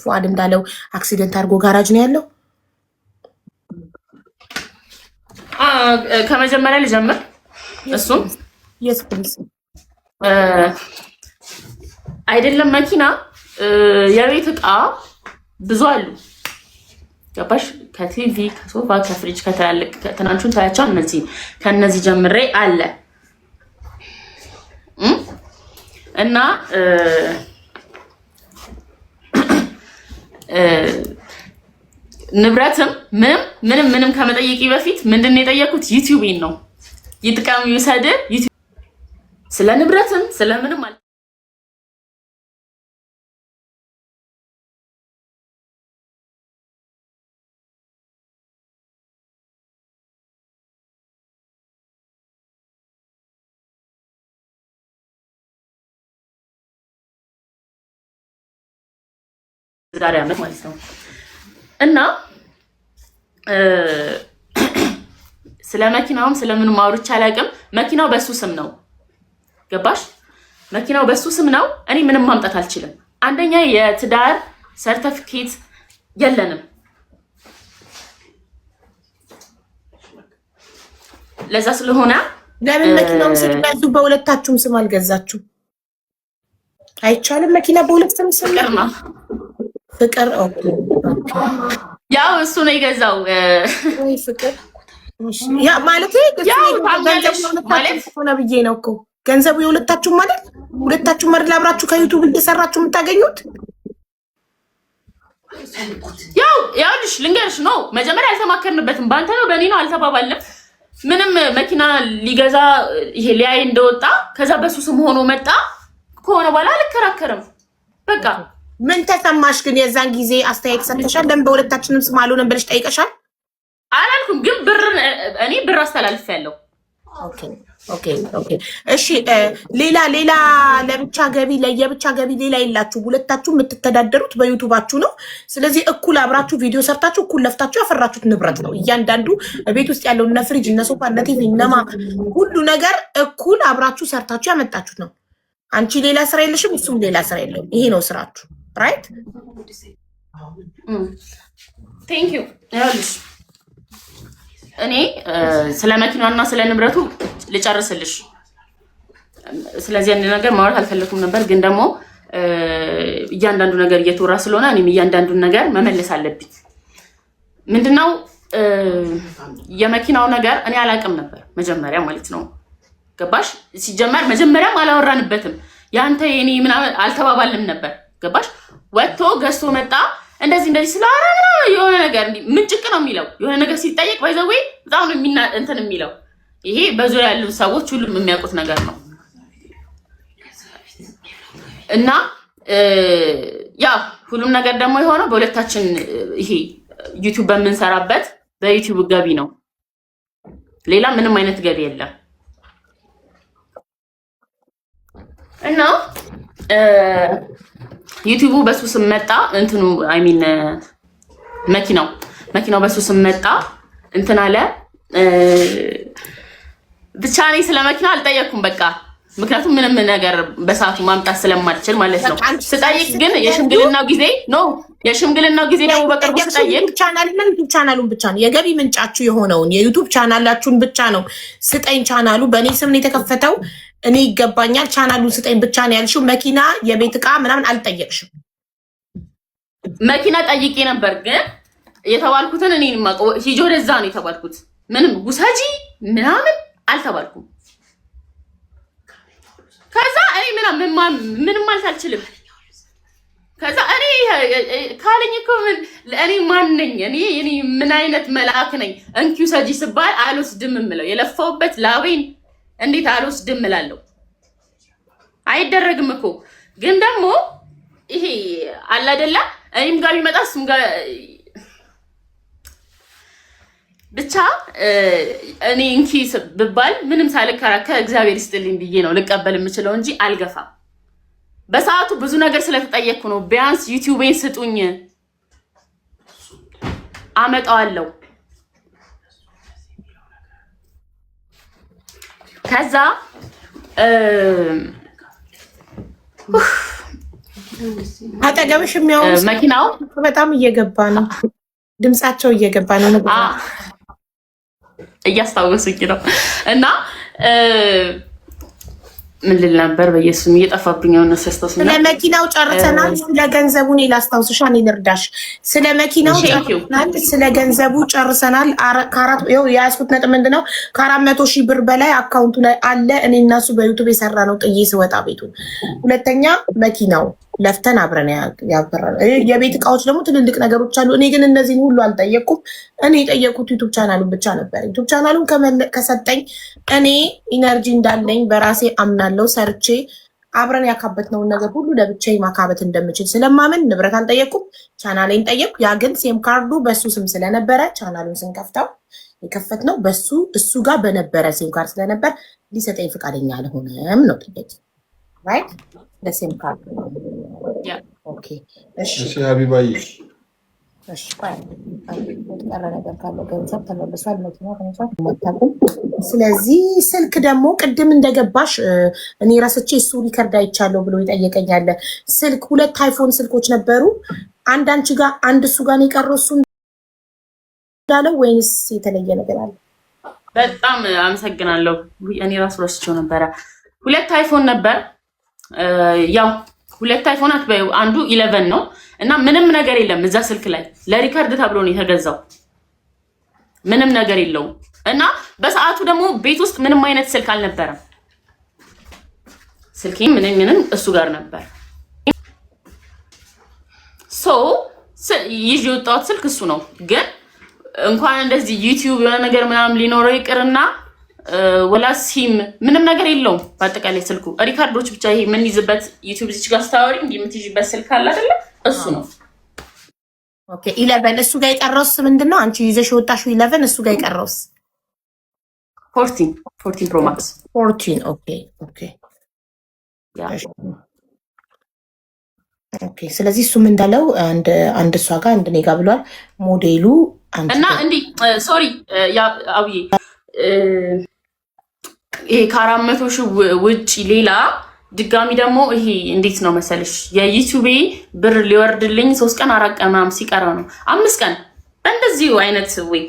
ፉአድ እንዳለው አክሲደንት አድርጎ ጋራጅ ነው ያለው። ከመጀመሪያ ልጀምር። እሱም አይደለም መኪና፣ የቤት እቃ ብዙ አሉ። ገባሽ? ከቲቪ፣ ከሶፋ፣ ከፍሪጅ፣ ከትላልቅ ትናንሹን ታያቸው። ከነዚህ ጀምሬ አለ እና ንብረትም ምንም ከመጠየቂ በፊት ምንድን ነው የጠየኩት? ዩቲዩብን ነው። ይጥቀም ይውሰድ። ስለ ንብረትም ስለምንም አለ ዛሬ አመት ማለት ነው። እና ስለ መኪናውም ስለምንም አውርቼ አላውቅም። መኪናው በሱ ስም ነው። ገባሽ? መኪናው በሱ ስም ነው። እኔ ምንም ማምጣት አልችልም። አንደኛ የትዳር ሰርተፊኬት የለንም። ለዛ ስለሆነ ለምን መኪናውም ስትገዙ በሁለታችሁም ስም አልገዛችሁ? አይቻልም። መኪና በሁለት ስም ነው። ፍቅር ያው እሱ ነው የገዛው። ወይ ፍቅር ያ ማለት ሆነ ብዬ ነው እኮ ገንዘቡ የሁለታችሁም ማለት ሁለታችሁም መርላ አብራችሁ ከዩቱብ እንደሰራችሁ የምታገኙት። ያው ልሽ ልንገርሽ ነው። መጀመሪያ አልተማከርንበትም። በአንተ ነው በእኔ ነው አልተባባልንም። ምንም መኪና ሊገዛ ይሄ ሊያይ እንደወጣ ከዛ በሱ ስም ሆኖ መጣ ከሆነ በኋላ አልከራከርም። በቃ ምን ተሰማሽ ግን? የዛን ጊዜ አስተያየት ሰጥተሻል? ለምን በሁለታችንም ስም አልሆነም ብለሽ ጠይቀሻል? አላልኩም፣ ግን እኔ ብር አስተላልፌያለሁ። ኦኬ እሺ። ሌላ ለብቻ ገቢ ለየብቻ ገቢ ሌላ የላችሁ። ሁለታችሁ የምትተዳደሩት በዩቱባችሁ ነው። ስለዚህ እኩል አብራችሁ ቪዲዮ ሰርታችሁ እኩል ለፍታችሁ ያፈራችሁት ንብረት ነው። እያንዳንዱ ቤት ውስጥ ያለው እነ ፍሪጅ፣ እነ ሶፋ፣ እነ ቲቪ፣ እነማ ሁሉ ነገር እኩል አብራችሁ ሰርታችሁ ያመጣችሁት ነው። አንቺ ሌላ ስራ የለሽም፣ እሱም ሌላ ስራ የለውም። ይሄ ነው ስራችሁ። ራይት? ቴንክ ዩ። እኔ ስለ መኪናና ስለ ንብረቱ ልጨርስልሽ። ስለዚህ አንድ ነገር ማውራት አልፈለኩም ነበር፣ ግን ደግሞ እያንዳንዱ ነገር እየተወራ ስለሆነ እኔም እያንዳንዱን ነገር መመለስ አለብኝ። ምንድነው የመኪናው ነገር እኔ አላውቅም ነበር መጀመሪያ ማለት ነው። ገባሽ? ሲጀመር መጀመሪያም አላወራንበትም። ያንተ የኔ ምናምን አልተባባልንም ነበር። ገባሽ? ወጥቶ ገዝቶ መጣ። እንደዚህ ስላወራ የሆነ ነገር ምንጭቅ ነው የሚለው። የሆነ ነገር ሲጠየቅ ባይዘዌ በጣም ነው እንትን የሚለው። ይሄ በዙሪያ ያሉ ሰዎች ሁሉም የሚያውቁት ነገር ነው። እና ያ ሁሉም ነገር ደግሞ የሆነው በሁለታችን ይሄ ዩቲዩብ በምንሰራበት በዩቲዩብ ገቢ ነው። ሌላ ምንም አይነት ገቢ የለም። እና ዩቲዩቡ በሱ ስም መጣ። እንትኑ መኪናው በሱ ስም መጣ። እንትን አለ። ብቻ እኔ ስለ መኪና አልጠየኩም። በቃ ምክንያቱም ምንም ነገር በሰዓቱ ማምጣት ስለማልችል ማለት ነው። ስጠይቅ ግን የሽምግልናው ጊዜ ደግሞ በቅርቡ ስጠይቅ ቻናሉን ብቻ ነው የገቢ ምንጫችሁ የሆነውን የዩቱብ ቻናላችሁን ብቻ ነው ስጠኝ። ቻናሉ በእኔ ስም ነው የተከፈተው፣ እኔ ይገባኛል፣ ቻናሉን ስጠኝ ብቻ ነው ያልሽው። መኪና፣ የቤት ዕቃ ምናምን አልጠየቅሽም። መኪና ጠይቄ ነበር፣ ግን የተባልኩትን እኔ ሂጂ ወደዛ ነው የተባልኩት። ምንም ውሰጂ ምናምን አልተባልኩም። ከዛ እኔ ምንም ማለት አልችልም። ከዛ እኔ ካለኝ እኮ እኔ ማን ነኝ? እኔ ምን አይነት መልአክ ነኝ? እንኪው ሰጂ ስባል አልወስድም እምለው የለፋውበት ላቤን እንዴት አልወስድም እላለሁ? አይደረግም እኮ። ግን ደግሞ ይሄ አለ አይደለ? እኔም ጋር ቢመጣ እሱም ጋር ብቻ እኔ እንኪ ብባል ምንም ሳልከራከር እግዚአብሔር ይስጥልኝ ብዬ ነው ልቀበል የምችለው እንጂ አልገፋም። በሰዓቱ ብዙ ነገር ስለተጠየቅኩ ነው። ቢያንስ ዩቲዩቤን ስጡኝ አመጣዋለሁ። ከዛ አጠገብሽ የሚያወሩ መኪናው በጣም እየገባ ነው፣ ድምጻቸው እየገባ ነው። እያስታወሱኝ ነው እና ምን ልል ነበር? በየሱም እየጠፋብኝ ነው። ሰስተውስ ስለ መኪናው ጨርሰናል። ስለ ገንዘቡ እኔ ላስታውስሽ፣ እኔ ልርዳሽ። ስለ መኪናው ጨርሰናል። ስለ ገንዘቡ ጨርሰናል። የያዝኩት ነጥብ ምንድነው? ከ400,000 ብር በላይ አካውንቱ ላይ አለ። እኔ እና እሱ በዩቱብ የሰራ ነው ጥዬ ስወጣ ቤቱን። ሁለተኛ መኪናው ለፍተን አብረን ያበራል። የቤት እቃዎች ደግሞ ትልልቅ ነገሮች አሉ። እኔ ግን እነዚህን ሁሉ አልጠየቅኩም። እኔ የጠየቅኩት ዩቱብ ቻናሉን ብቻ ነበር። ዩቱብ ቻናሉን ከሰጠኝ እኔ ኢነርጂ እንዳለኝ በራሴ አምናለው። ሰርቼ አብረን ያካበትነውን ነገር ሁሉ ለብቻዬ ማካበት እንደምችል ስለማመን ንብረት አልጠየቅኩም። ቻናሌን ጠየቅኩ። ያ ግን ሴም ካርዱ በሱ ስም ስለነበረ ቻናሉን ስንከፍተው የከፈትነው በሱ እሱ ጋር በነበረ ሴም ካርድ ስለነበር ሊሰጠኝ ፈቃደኛ አልሆነም ነው ጥያቄ። ራይት ለሴም ካርድ ኦኬ። እሺ ሀቢባዬ፣ እሺ ቀረ ነገር ካለ ገንዘብ ተመልሷል፣ መኪና ተመልሷል። ስለዚህ ስልክ ደግሞ ቅድም እንደገባሽ እኔ ራስቼ እሱ ሪከርድ አይቻለሁ ብሎ ይጠየቀኛል። ስልክ 2 አይፎን ስልኮች ነበሩ። አንድ አንቺ ጋር አንድ እሱ ጋር ነው የቀረው እሱ እንዳለው ወይንስ የተለየ ነገር አለ? በጣም አመሰግናለሁ። እኔ ራሱ ረስቼው ነበረ። 2 አይፎን ነበር። ያው 2 አይፎናት አንዱ 11 ነው እና ምንም ነገር የለም እዛ ስልክ ላይ ለሪከርድ ተብሎ ነው የተገዛው። ምንም ነገር የለውም እና በሰዓቱ ደግሞ ቤት ውስጥ ምንም አይነት ስልክ አልነበረም። ስልኬ ምንም እሱ ጋር ነበር። ይዤ የወጣሁት ስልክ እሱ ነው። ግን እንኳን እንደዚህ ዩቲዩብ የሆነ ነገር ምናምን ሊኖረው ይቅርና ወላ ሲም ምንም ነገር የለውም። በአጠቃላይ ስልኩ ሪካርዶች ብቻ ይሄ ምን ይዝበት ዩቲዩብ እዚህ ጋር ስታወሪ እንዲህ የምትይዥበት ስልክ አለ አይደለ? እሱ ነው። ኦኬ 11 እሱ ጋር የቀረውስ ምንድነው? አንቺ ይዘሽ የወጣሽው 11 እሱ ጋር የቀረውስ 14 ፕሮ ማክስ 14 ኦኬ ኦኬ። ስለዚህ እሱም እንዳለው አንድ እሷ ጋር አንድ እኔ ጋር ብሏል። ሞዴሉ እና እንዲህ ሶሪ አብዬ ይሄ ከ400,000 ውጭ ሌላ ድጋሚ ደግሞ ይሄ እንዴት ነው መሰለሽ የዩቲዩቤ ብር ሊወርድልኝ 3 ቀን 4 ቀን ምናምን ሲቀረው ነው 5 ቀን እንደዚሁ አይነት ወይ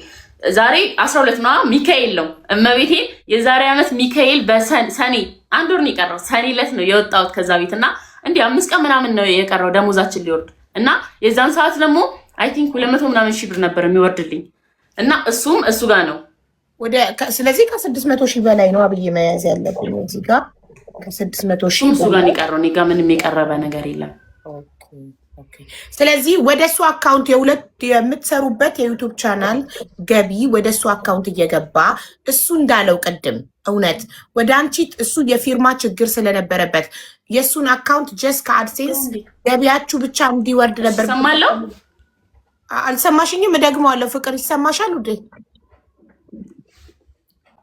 ዛሬ 12 ነው ሚካኤል ነው እመቤቴ የዛሬ ዓመት ሚካኤል በሰኔ 1 ወር ነው የቀረው። ሰኔ ዕለት ነው የወጣሁት ከዛ ቤት እና እንዴ 5 ቀን ምናምን ነው የቀረው ደሞዛችን ሊወርድ እና የዛን ሰዓት ደግሞ አይ ቲንክ 200 ምናምን ሺህ ብር ነበር የሚወርድልኝ እና እሱም እሱ ጋር ነው ስለዚህ ከ600,000 በላይ ነው አብዬ መያዝ ያለብኝ እዚህ ጋር ከ600,000 እሱ ጋር የቀረው እኔ ጋር ምንም የቀረበ ነገር የለም። ስለዚህ ወደ እሱ አካውንት የምትሰሩበት የዩቱብ ቻናል ገቢ ወደ እሱ አካውንት እየገባ እሱ እንዳለው ቅድም እውነት ወደ አንቺ እሱ የፊርማ ችግር ስለነበረበት የእሱን አካውንት ጀስት ከአድሴንስ ገቢያችሁ ብቻ እንዲወርድ ነበር። ሰማለሁ። አልሰማሽኝም? እደግመዋለሁ። ፍቅር ይሰማሻል ውዴ?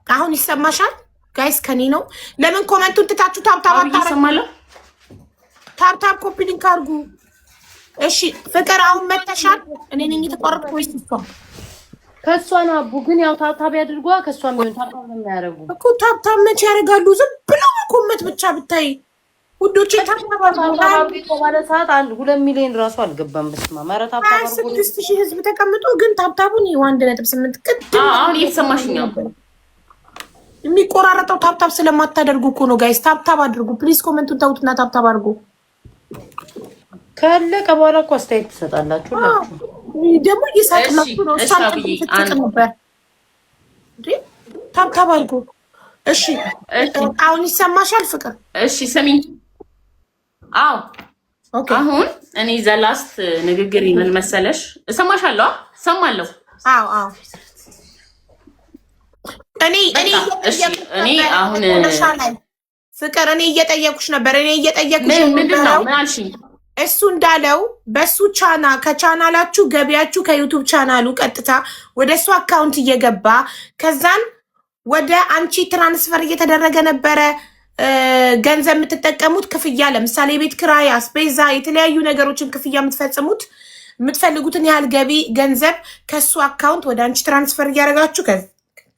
አሁን ይሰማሻል? ጋይስ ከኔ ነው። ለምን ኮመንቱን ትታችሁ ታብታብ ይሰማለሁ? ታብታብ ኮፒ ሊንክ አድርጉ። እሺ ፍቅር አሁን መተሻል። እኔ ነኝ የተቆረጥኩ ወይስ እሷ? ከሷ ነው አቡ። ግን ያው ታብታብ ያድርጓ። ከሷ ምን ታብታብ ነው የሚያደርጉ እኮ። ታብታብ መቼ ያደርጋሉ? ዝም ብለው መኮመት ብቻ ብታይ ውዶቼ። ታብታብ አድርጉ ማለት ሰዓት 2 ሚሊዮን ራሱ አልገባም። በስማ ማረታ ታብታብ አድርጉ። 6,000 ህዝብ ተቀምጦ ግን ታብታቡን 1.8 ቅድም አሁን እየተሰማሽኝ ነው። የሚቆራረጠው ታብታብ ስለማታደርጉ እኮ ነው ጋይስ። ታብታብ አድርጉ ፕሊዝ። ኮሜንቱን ተውትና ታብታብ አድርጉ። ካለቀ በኋላ እኮ አስተያየት ትሰጣላችሁ። ደግሞ እየሳቅላችሁ ነው። ነበር ታብታብ አድርጉ። እሺ አሁን ይሰማሻል ፍቅር? እሺ ስሚኝ። አዎ አሁን እኔ ዘላስት ንግግር ምን መሰለሽ? እሰማሻለሁ። እሰማለሁ። አዎ እኔ አሁን ፍቅር እኔ እየጠየኩሽ ነበር። ምንድን ነው ምን አልሽኝ? እሱ እንዳለው በሱ ከቻናላችሁ ገቢያችሁ ከዩቱብ ቻናሉ ቀጥታ ወደ እሱ አካውንት እየገባ ከዛን ወደ አንቺ ትራንስፈር እየተደረገ ነበረ ገንዘብ የምትጠቀሙት ክፍያ፣ ለምሳሌ የቤት ኪራይ፣ አስቤዛ፣ የተለያዩ ነገሮችን ክፍያ የምትፈጽሙት የምትፈልጉትን ያህል ገቢ ገንዘብ ከሱ አካውንት ወደ አንቺ ትራንስፈር እያደረጋችሁ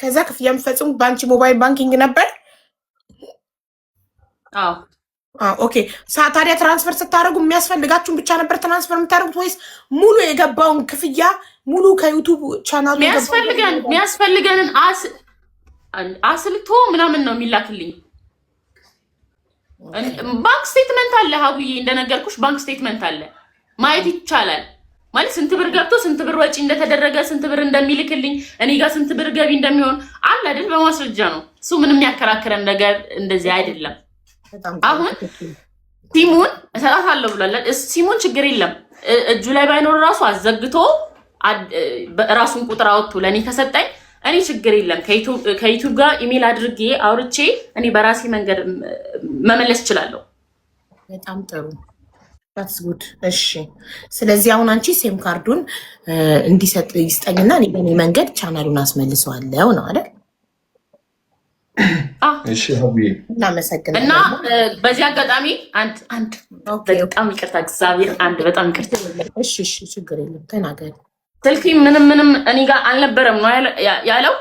ከዛ ክፍያ የምትፈጽሙት በአንቺ ሞባይል ባንኪንግ ነበር። አዎ ኦኬ። ታዲያ ትራንስፈር ስታደርጉ የሚያስፈልጋችሁን ብቻ ነበር ትራንስፈር የምታደርጉት ወይስ ሙሉ የገባውን ክፍያ ሙሉ ከዩቱብ ቻናሉ የሚያስፈልገንን አስልቶ ምናምን ነው የሚላክልኝ? ባንክ ስቴትመንት አለ ሀቡዬ፣ እንደነገርኩሽ ባንክ ስቴትመንት አለ፣ ማየት ይቻላል። ማለት ስንት ብር ገብቶ ስንት ብር ወጪ እንደተደረገ ስንት ብር እንደሚልክልኝ እኔ ጋር ስንት ብር ገቢ እንደሚሆን አለ አይደል? በማስረጃ ነው እሱ። ምንም የሚያከራክረን ነገር እንደዚህ አይደለም። አሁን ሲሙን እሰጣታለሁ ብሏል። ሲሙን ችግር የለም እጁ ላይ ባይኖር ራሱ አዘግቶ ራሱን ቁጥር አወጥቶ ለእኔ ከሰጠኝ እኔ ችግር የለም። ከዩቱብ ጋር ኢሜል አድርጌ አውርቼ እኔ በራሴ መንገድ መመለስ እችላለሁ። በጣም ጥሩ that's good። እሺ ስለዚህ አሁን አንቺ ሴም ካርዱን እንዲሰጥ ይስጠኝና እኔ በእኔ መንገድ ቻናሉን አስመልሰዋለሁ ነው አይደል? እሺ ሀቡዬ እናመሰግናለን። እና በዚህ አጋጣሚ አንድ በጣም ይቅርታ እግዚአብሔር በጣም ይቅርታ። እሺ ችግር የለም ተናገሪ። ስልኬ ምንም እኔ ጋር አልነበረም ነው ያለው።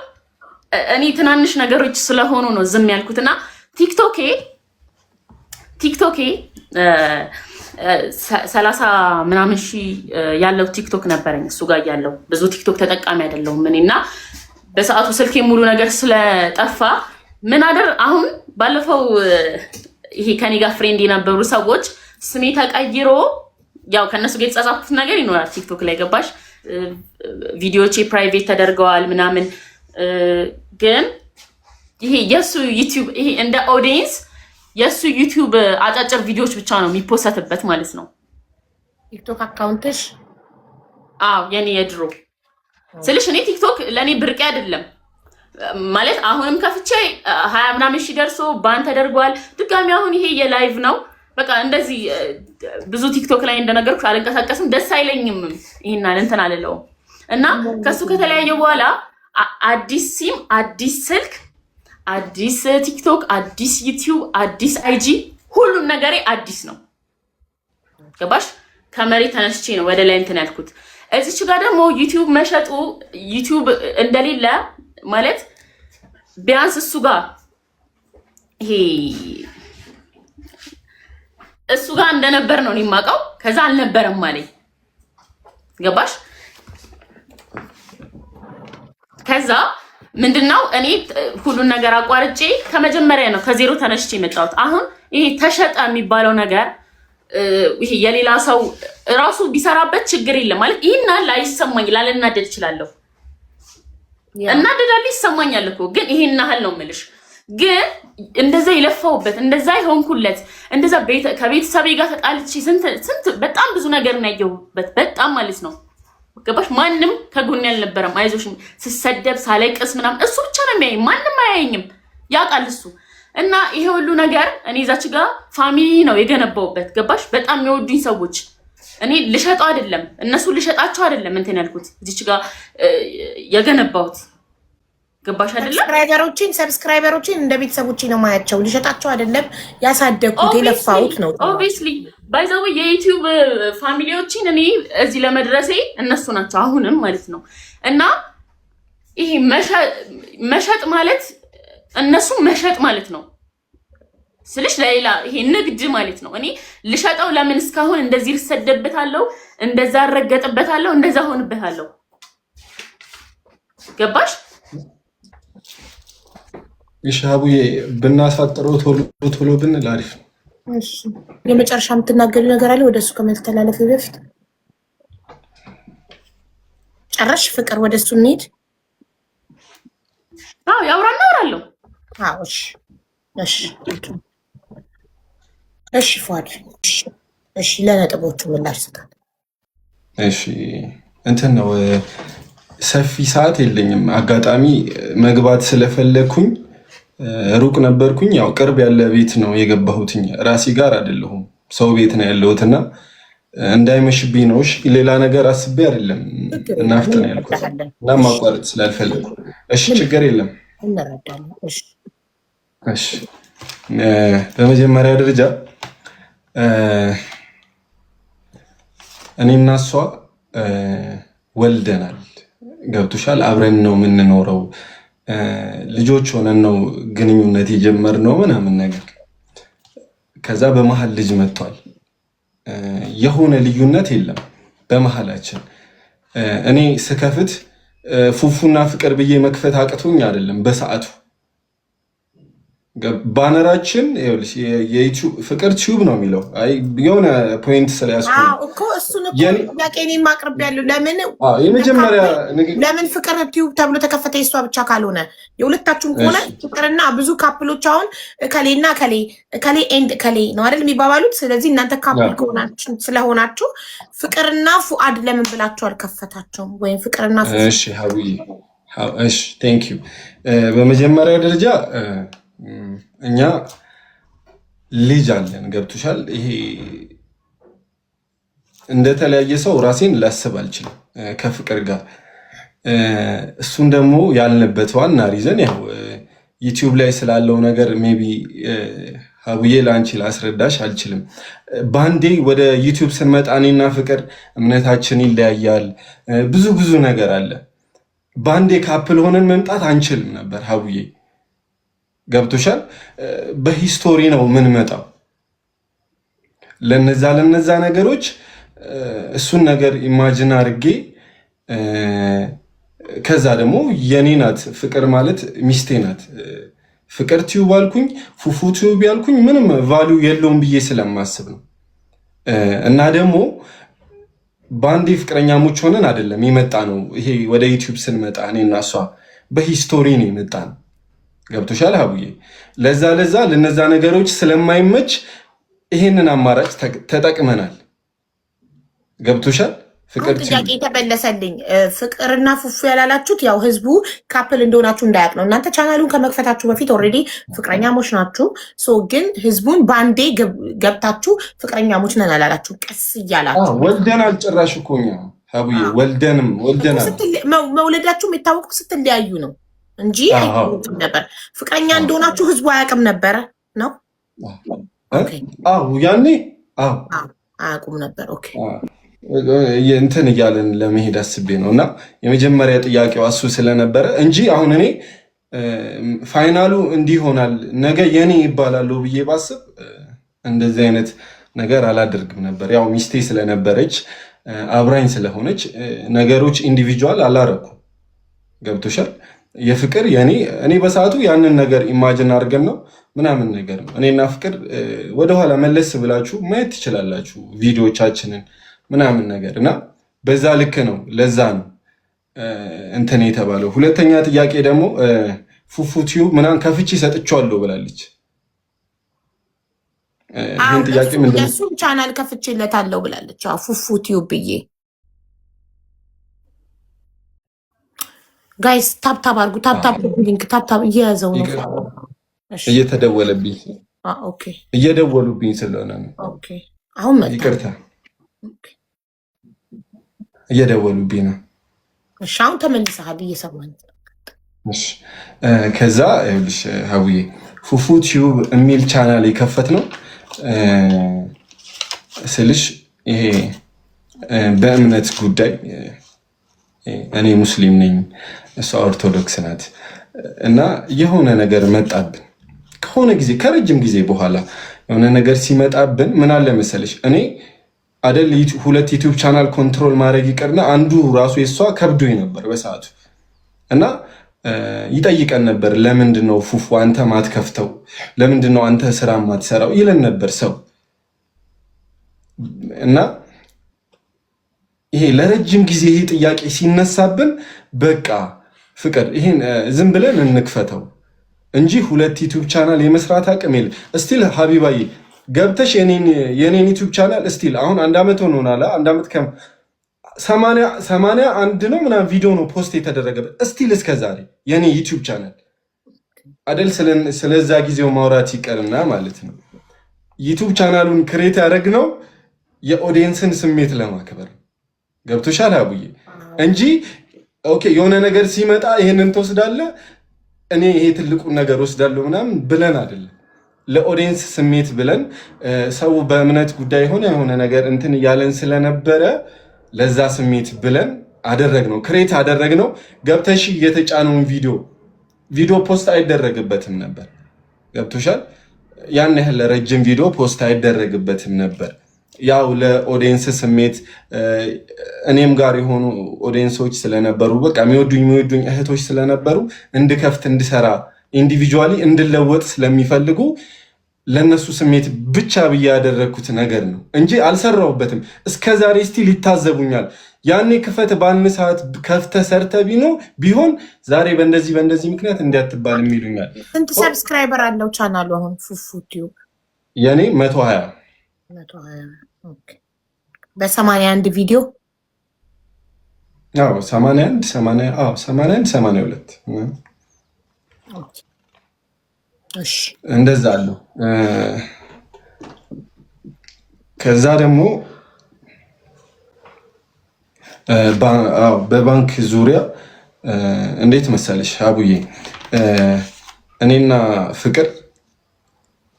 እኔ ትናንሽ ነገሮች ስለሆኑ ነው ዝም ያልኩትና ቲክቶኬ 30 ምናምን ሺህ ያለው ቲክቶክ ነበረኝ። እሱ ጋር ያለው ብዙ ቲክቶክ ተጠቃሚ አይደለሁም እኔና በሰዓቱ ስልኬ ሙሉ ነገር ስለጠፋ ምን አሁን ባለፈው ይሄ ከኔ ጋር ፍሬንድ የነበሩ ሰዎች ስሜ ተቀይሮ ያው ከነሱ ጋር የተጻጻፍኩት ነገር ይኖራል ቲክቶክ ላይ ገባሽ? ቪዲዮቼ ፕራይቬት ተደርገዋል ምናምን። ግን ይሄ የሱ ዩቲዩብ ይሄ እንደ ኦዲየንስ የሱ ዩቲዩብ አጫጭር ቪዲዮዎች ብቻ ነው የሚፖሰትበት ማለት ነው ቲክቶክ አካውንትሽ? አዎ የኔ የድሮ ስልሽ እኔ ቲክቶክ ለእኔ ብርቄ አይደለም ማለት አሁንም ከፍቼ 20 ምናምን ሺህ ደርሶ ባን ተደርጓል። ድጋሚ አሁን ይሄ የላይቭ ነው በቃ እንደዚህ ብዙ ቲክቶክ ላይ እንደነገርኩሽ አልንቀሳቀስም፣ ደስ አይለኝም። ይሄን እንትን አልለውም እና ከሱ ከተለያየ በኋላ አዲስ ሲም፣ አዲስ ስልክ፣ አዲስ ቲክቶክ፣ አዲስ ዩቲዩብ፣ አዲስ አይጂ ሁሉም ነገሬ አዲስ ነው ገባሽ? ከመሬት ተነስቼ ነው ወደ ላይ እንትን ያልኩት። እዚች ጋር ደግሞ ዩቲዩብ መሸጡ ዩቲዩብ እንደሌለ ማለት ቢያንስ እሱ ጋር ይሄ እሱ ጋር እንደነበር ነው የማውቀው። ከዛ አልነበረም ማለት ገባሽ? ከዛ ምንድነው እኔ ሁሉን ነገር አቋርጬ ከመጀመሪያ ነው ከዜሮ ተነስቼ የመጣሁት። አሁን ይሄ ተሸጠ የሚባለው ነገር ይሄ የሌላ ሰው ራሱ ቢሰራበት ችግር የለም ማለት ይሄና ላይሰማኝ ላልናደድ እችላለሁ። እናደዳለሁ ይሰማኛል እኮ ግን ይሄን ያህል ነው የምልሽ። ግን እንደዛ ይለፋውበት እንደዛ ይሆንኩለት እንደዛ ከቤተሰቤ ጋር ተጣልቼ ስንት በጣም ብዙ ነገር ነው ያየሁበት በጣም ማለት ነው ገባሽ? ማንም ከጎን ያልነበረም አይዞሽ ስሰደብ ሳለቅስ ምናምን እሱ ብቻ ነው የሚያየኝ፣ ማንም አያየኝም ያውቃል እሱ። እና ይሄ ሁሉ ነገር እኔ እዛች ጋር ፋሚሊ ነው የገነባውበት ገባሽ? በጣም የሚወዱኝ ሰዎች እኔ ልሸጠው አይደለም እነሱ ልሸጣቸው አይደለም እንትን ያልኩት እዚች ጋር የገነባውት ገባሽ አይደለም? ሰብስክራይበሮችን እንደ ቤተሰቦቼ ነው ማያቸው፣ ልሸጣቸው አይደለም ያሳደግኩት የለፋሁት ነው። ኦብቪስሊ ባይ ዘ ዌይ የዩቲዩብ ፋሚሊዎችን እኔ እዚህ ለመድረሴ እነሱ ናቸው አሁንም ማለት ነው። እና ይሄ መሸጥ ማለት እነሱ መሸጥ ማለት ነው ስልሽ ለሌላ ይሄ ንግድ ማለት ነው። እኔ ልሸጠው ለምን እስካሁን እንደዚህ ልሰደብበታለሁ፣ እንደዛ አረገጥበታለሁ፣ እንደዛ ሆንበታለሁ ገባሽ? ይሻቡዬ ብናሳጥረው ቶሎ ብንል አሪፍ ነው። እሺ የመጨረሻ የምትናገሪ ነገር አለ ወደሱ ከመተላለፍ በፊት? ጨረሽ ፍቅር ወደሱ እንሂድ። አዎ ያወራለሁ። አዎ እሺ ፏድ እሺ ለነጥቦቹ ምላሽ ስጣት። እሺ እንትን ነው ሰፊ ሰዓት የለኝም። አጋጣሚ መግባት ስለፈለኩኝ ሩቅ ነበርኩኝ። ያው ቅርብ ያለ ቤት ነው የገባሁትኝ። ራሴ ጋር አይደለሁም ሰው ቤት ነው ያለሁትና እንዳይመሽብኝ ነው። እሺ ሌላ ነገር አስቤ አይደለም እናፍጥ ነው ያልኩት እና ማቋረጥ ስላልፈለኩ እሺ ችግር የለም እንረዳለን። እሺ በመጀመሪያ ደረጃ እኔና እሷ ወልደናል። ገብቶሻል? አብረን ነው የምንኖረው። ልጆች ሆነን ነው ግንኙነት የጀመርነው ምናምን ነገር። ከዛ በመሃል ልጅ መጥቷል። የሆነ ልዩነት የለም በመሃላችን። እኔ ስከፍት ፉፉና ፍቅር ብዬ መክፈት አቅቶኝ አይደለም በሰዓቱ ባነራችን የዩቲዩብ ፍቅር ቲዩብ ነው የሚለው። አይ የሆነ ፖይንት ስለያዝኩ እኮ እሱን ጥያቄ እኔም አቅርቤያለሁ። ለምን ፍቅር ቲዩብ ተብሎ ተከፈተ? የሷ ብቻ ካልሆነ የሁለታችሁም ከሆነ ፍቅርና ብዙ ካፕሎች አሁን ከሌና ከሌ ኤንድ ከሌ ነው አይደል የሚባባሉት። ስለዚህ እናንተ ካፕል ስለሆናችሁ ፍቅርና ፉአድ ለምን ብላችሁ አልከፈታችሁም? ወይም ፍቅርና እሺ ሀዊ እሺ ቴንክ ዩ። በመጀመሪያ ደረጃ እኛ ልጅ አለን ገብቶሻል። ይሄ እንደተለያየ ሰው ራሴን ላስብ አልችልም ከፍቅር ጋር። እሱን ደግሞ ያልንበት ዋና ሪዘን ያው ዩቲዩብ ላይ ስላለው ነገር ሜቢ ሀቡዬ ለአንቺ ላስረዳሽ አልችልም። ባንዴ ወደ ዩቲዩብ ስንመጣ እኔና ፍቅር እምነታችን ይለያያል፣ ብዙ ነገር አለ። ባንዴ ካፕል ሆነን መምጣት አንችልም ነበር ሀቡዬ ገብቶሻል። በሂስቶሪ ነው የምንመጣው ለነዛ ነገሮች። እሱን ነገር ኢማጂን አድርጌ ከዛ ደግሞ የኔ ናት ፍቅር ማለት ሚስቴ ናት። ፍቅር ቲዩብ አልኩኝ ፉፉ ቲዩብ ያልኩኝ ምንም ቫሊዩ የለውም ብዬ ስለማስብ ነው። እና ደግሞ በአንዴ ፍቅረኛሞች ሆነን አይደለም የመጣ ነው። ይሄ ወደ ዩቲዩብ ስንመጣ እኔና እሷ በሂስቶሪ ነው የመጣ ነው። ገብቶሻል ሀቡዬ። ለዛ ለነዛ ነገሮች ስለማይመች ይሄንን አማራጭ ተጠቅመናል። ገብቶሻል። ፍቅር ጥያቄ ተመለሰልኝ። ፍቅርና ፉፉ ያላላችሁት ያው ህዝቡ ካፕል እንደሆናችሁ እንዳያውቅ ነው። እናንተ ቻናሉን ከመክፈታችሁ በፊት ኦልሬዲ ፍቅረኛሞች ናችሁ። ግን ህዝቡን ባንዴ ገብታችሁ ፍቅረኛሞች ነን አላላችሁ። ቀስ እያላችሁ ወልደናል። ጭራሽ እኮ እኛ ሀቡዬ ወልደናል። መውለዳችሁ የሚታወቀው ስትለያዩ ነው እንጂ አይታወቅም ነበር። ፍቅረኛ እንደሆናችሁ ህዝቡ አያውቅም ነበረ ነው? ያኔ አያውቁም ነበር። እንትን እያለን ለመሄድ አስቤ ነው። እና የመጀመሪያ ጥያቄው እሱ ስለነበረ እንጂ አሁን እኔ ፋይናሉ እንዲህ ይሆናል ነገ የኔ ይባላሉ ብዬ ባስብ እንደዚህ አይነት ነገር አላደርግም ነበር። ያው ሚስቴ ስለነበረች አብራኝ ስለሆነች ነገሮች ኢንዲቪጁዋል አላረኩም። ገብቶሻል። የፍቅር እኔ በሰዓቱ ያንን ነገር ኢማጅን አድርገን ነው ምናምን ነገር ነው። እኔና ፍቅር ወደኋላ መለስ ብላችሁ ማየት ትችላላችሁ ቪዲዮቻችንን ምናምን ነገር እና በዛ ልክ ነው። ለዛ ነው እንትን የተባለው። ሁለተኛ ጥያቄ ደግሞ ፉፉ ቲዩብ ምናምን ከፍቼ ሰጥቼዋለሁ ብላለች። ይህን ጥያቄ እሱም ቻናል ከፍቼለታለሁ ብላለች። ፉፉ ቲዩብ ብዬ ጋይስ ታብታብ አድርጉ። ታብታብ ሊንክ ታብታብ እየያዘው ነው። እየደወሉብኝ ስለሆነ ነው። አሁን መጣ። ይቅርታ እየደወሉብኝ ነው። እሺ አሁን ተመልሰሃል። እየሰማኝ እሺ። ከዛ ይኸውልሽ ሀቡዬ ፉፉ ቲዩብ የሚል ቻናል የከፈት ነው ስልሽ ይሄ በእምነት ጉዳይ እኔ ሙስሊም ነኝ፣ እሷ ኦርቶዶክስ ናት። እና የሆነ ነገር መጣብን ከሆነ ጊዜ ከረጅም ጊዜ በኋላ የሆነ ነገር ሲመጣብን ምን አለ መሰለሽ እኔ አደል ሁለት ዩቲዩብ ቻናል ኮንትሮል ማድረግ ይቀርና አንዱ ራሱ የሷ ከብዶኝ ነበር በሰዓቱ። እና ይጠይቀን ነበር ለምንድን ነው ፉፉ አንተ ማትከፍተው? ለምንድን ነው አንተ ስራ ማትሰራው? ይለን ነበር ሰው። እና ይሄ ለረጅም ጊዜ ይሄ ጥያቄ ሲነሳብን በቃ ፍቅር ይሄን ዝም ብለን እንክፈተው እንጂ ሁለት ዩቲዩብ ቻናል የመስራት አቅም የለ። እስቲል ሀቢባዬ ገብተሽ የኔን ዩቲዩብ ቻናል እስቲል አሁን 1 ዓመት ሆኖናል። 1 ዓመት ከም 81 ነው ምናምን ቪዲዮ ነው ፖስት የተደረገበት እስቲል እስከዛሬ የኔ ዩቲዩብ ቻናል አደል። ስለዛ ጊዜው ማውራት ይቀርና ማለት ነው ዩቲዩብ ቻናሉን ክሬት ያደረግነው የኦዲየንስን ስሜት ለማክበር ገብቶሻል አቡዬ እንጂ ኦኬ የሆነ ነገር ሲመጣ ይሄንን ተወስዳለህ እኔ ይሄ ትልቁን ነገር ወስዳለሁ ምናምን ብለን አይደለም። ለኦዲየንስ ስሜት ብለን ሰው በእምነት ጉዳይ የሆነ ነገር እንትን እያለን ስለነበረ ለዛ ስሜት ብለን አደረግነው፣ ክሬት አደረግነው። ገብተሽ የተጫነውን ቪዲዮ ፖስት አይደረግበትም ነበር ገብቶሻል። ያን ያህል ረጅም ቪዲዮ ፖስት አይደረግበትም ነበር። ያው ለኦዲየንስ ስሜት እኔም ጋር የሆኑ ኦዲየንሶች ስለነበሩ በቃ የሚወዱኝ እህቶች ስለነበሩ እንድከፍት እንድሰራ ኢንዲቪጁዋሊ እንድለወጥ ስለሚፈልጉ ለነሱ ስሜት ብቻ ብዬ ያደረግኩት ነገር ነው እንጂ አልሰራሁበትም። እስከዛሬ ስቲል ይታዘቡኛል። ያኔ ክፈት ባልን ሰዓት ከፍተ ሰርተ ቢሆን ዛሬ በእንደዚህ ምክንያት እንዲያትባል የሚሉኛል። ስንት ሰብስክራይበር አለው ቻናሉ አሁን? ፉፉቲው የኔ 120 በ81 ቪዲዮ 82 እንደዛ አለው። ከዛ ደግሞ በባንክ ዙሪያ እንዴት መሰለሽ አቡዬ፣ እኔና ፍቅር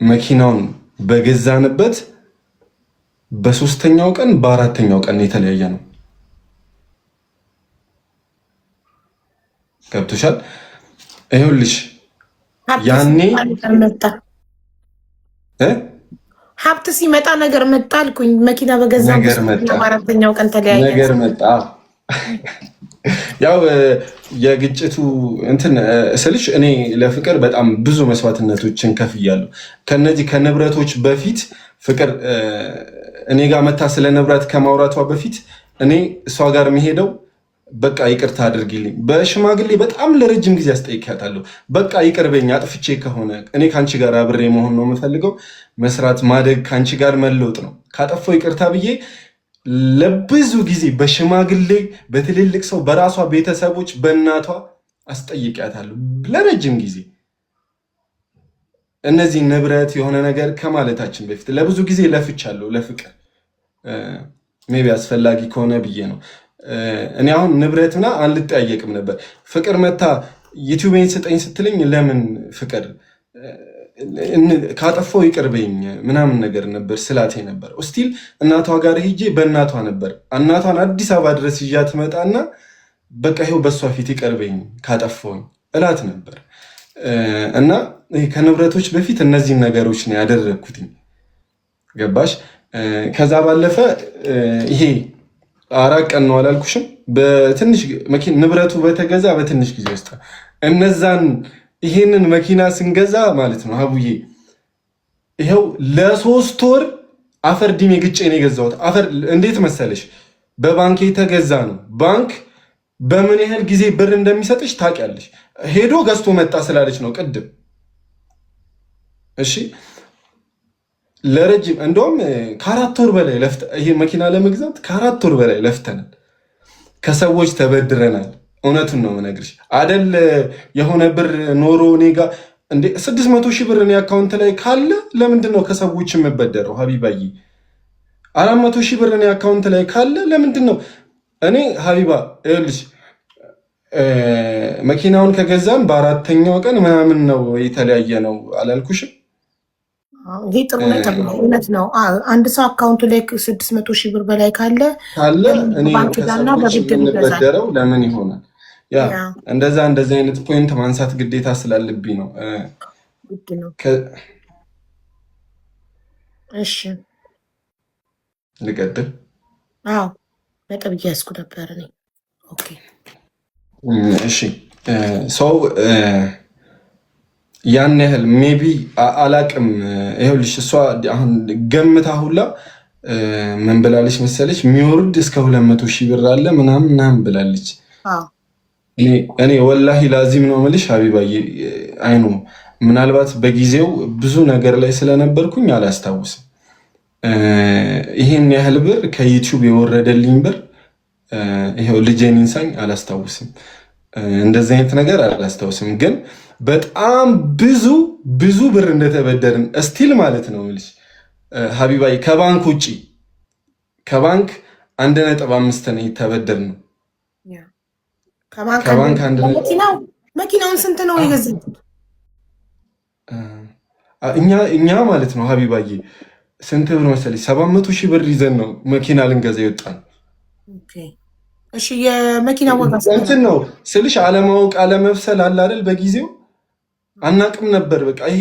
መኪናውን በገዛንበት በ3ኛው ቀን በ4ኛው ቀን የተለያየ ነው። ገብቶሻል? ይኸውልሽ ያኔ ሀብት ሲመጣ ነገር መጣ አልኩኝ። መኪና በገዛ በ4ኛው ቀን ተለያየ ነገር መጣ። ያው የግጭቱ እንትን ስልሽ እኔ ለፍቅር በጣም ብዙ መስዋዕትነቶችን ከፍያለሁ። ከነዚህ ከንብረቶች በፊት ፍቅር እኔ ጋር መታ ስለ ንብረት ከማውራቷ በፊት እኔ እሷ ጋር የሚሄደው በቃ ይቅርታ አድርጊልኝ፣ በሽማግሌ በጣም ለረጅም ጊዜ አስጠይቂያታለሁ። በቃ ይቅርበኝ፣ አጥፍቼ ከሆነ እኔ ከአንቺ ጋር አብሬ መሆን ነው የምፈልገው፣ መስራት፣ ማደግ፣ ከአንቺ ጋር መለውጥ ነው። ካጠፋው ይቅርታ ብዬ ለብዙ ጊዜ በሽማግሌ በትልልቅ ሰው በራሷ ቤተሰቦች በእናቷ አስጠይቂያታለሁ ለረጅም ጊዜ። እነዚህ ንብረት የሆነ ነገር ከማለታችን በፊት ለብዙ ጊዜ ለፍቻለሁ ለፍቅር ሜቢ አስፈላጊ ከሆነ ብዬ ነው። እኔ አሁን ንብረትና አንልጠያየቅም ነበር። ፍቅር መታ ዩቲዩብን ስጠኝ ስትለኝ ለምን ፍቅር ካጠፋው ይቅርበኝ ምናምን ነገር ነበር ስላቴ ነበር። ስቲል እናቷ ጋር ሄጄ በእናቷ ነበር እናቷን አዲስ አበባ ድረስ ይዣት መጣና በቃ ይኸው በእሷ ፊት ይቅርበኝ ካጠፋውኝ እላት ነበር። እና ከንብረቶች በፊት እነዚህን ነገሮች ነው ያደረግኩትኝ። ገባሽ? ከዛ ባለፈ ይሄ 4 ቀን ነው አላልኩሽም? በትንሽ መኪና ንብረቱ በተገዛ በትንሽ ጊዜ ውስጥ እነዛን ይሄንን መኪና ስንገዛ ማለት ነው ሀቡዬ፣ ይኸው ለ3 ወር አፈር ዲሜ ግጬ ነው የገዛሁት። አፈር እንዴት መሰለሽ? በባንክ የተገዛ ነው። ባንክ በምን ያህል ጊዜ ብር እንደሚሰጥሽ ታውቂያለሽ። ሄዶ ገዝቶ መጣ ስላለች ነው ቅድም። እሺ ለረጅም እንደውም ከ4 ወር በላይ ይሄ መኪና ለመግዛት ከ4 ወር በላይ ለፍተናል። ከሰዎች ተበድረናል። እውነቱን ነው የምነግርሽ። አደል የሆነ ብር ኖሮ እኔ ጋ እንደ 600 ሺህ ብር እኔ አካውንት ላይ ካለ ለምንድን ነው ከሰዎች የምበደረው? ሀቢባዬ 400 ሺህ ብር እኔ አካውንት ላይ ካለ ለምንድን ነው እኔ ሀቢባ ይኸውልሽ መኪናውን ከገዛን በ4ኛው ቀን ምናምን ነው የተለያየ ነው አላልኩሽም? ይሄ ጥሩ እውነት ነው። አንድ ሰው አካውንቱ ላይ 600 ሺህ ብር በላይ ካለ እኔ ከሰዎች የምንበደረው ለምን ይሆናል? ያ እንደዚህ አይነት ፖይንት ማንሳት ግዴታ ስላለብኝ ነው። እሺ ልቀጥል? አዎ ነጥብ እያዝኩ ነበር እኔ። ኦኬ እሺ ሰው ያን ያህል ሜቢ አላቅም። ይኸውልሽ እሷ አሁን ገምታ ሁላ ምን ብላለች መሰለች? የሚወርድ እስከ 200 ሺህ ብር አለ ምናምን ብላለች። እኔ ወላሂ ላዚም ነው የምልሽ ሀቢባዬ፣ አይኑ ምናልባት በጊዜው ብዙ ነገር ላይ ስለነበርኩኝ አላስታውስም። ይሄን ያህል ብር ከዩቲዩብ የወረደልኝ ብር ይኸው ልጄን ይንሳኝ አላስታውስም። እንደዚህ አይነት ነገር አላስታውስም። ግን በጣም ብዙ ብር እንደተበደርን እስቲል ማለት ነው የምልሽ ሀቢባዬ፣ ከባንክ ውጭ ከባንክ 1.5 ነው የተበደርነው። ከባንክ መኪናውን ስንት ነው የገዛሁት? እኛ ማለት ነው ሀቢባዬ ስንት ብር መሰለኝ? 700 ሺህ ብር ይዘን ነው መኪና ልንገዛ ይወጣል። እሺ የመኪና ዋጋ እንትን ነው ስልሽ አለማወቅ አለመብሰል አለ አይደል? በጊዜው አናቅም ነበር። በቃ ይሄ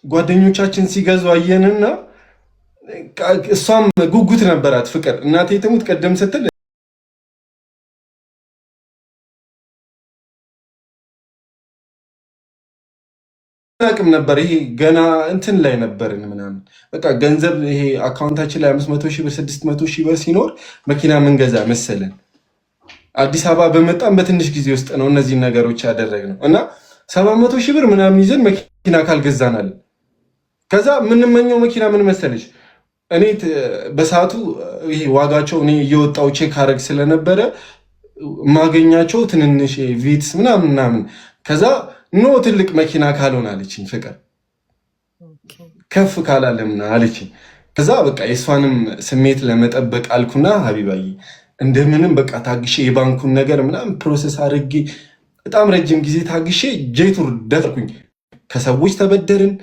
ጓደኞቻችን ሲገዙ አየንና እሷም ጉጉት ነበራት ፍቅር እናቴ ትሙት ቀደም ስትል አቅም ነበር። ይሄ ገና እንትን ላይ ነበርን ምናምን በቃ ገንዘብ ይሄ አካውንታችን ላይ 500,000 ብር 600,000 ብር ሲኖር መኪና ምንገዛ መሰለን። አዲስ አበባ በመጣም በትንሽ ጊዜ ውስጥ ነው እነዚህን ነገሮች ያደረግነው እና 700,000 ብር ምናምን ይዘን መኪና ካልገዛናል። ከዛ የምንመኘው መኪና ምን መሰለሽ? እኔ በሰዓቱ ይሄ ዋጋቸው እኔ እየወጣው ቼክ አረግ ስለነበረ ማገኛቸው ትንንሽ ቪትስ ምናምን ከዛ ኖ ትልቅ መኪና ካልሆነ አለችኝ ፍቅር ከፍ ካላለምና አለችኝ። ከዛ በቃ የሷንም ስሜት ለመጠበቅ አልኩና ሀቢባዬ እንደምንም በቃ ታግሼ የባንኩን ነገር ምናምን ፕሮሰስ አድርጌ በጣም ረጅም ጊዜ ታግሼ ጄቱር ደርኩኝ። ከሰዎች ተበደርን፣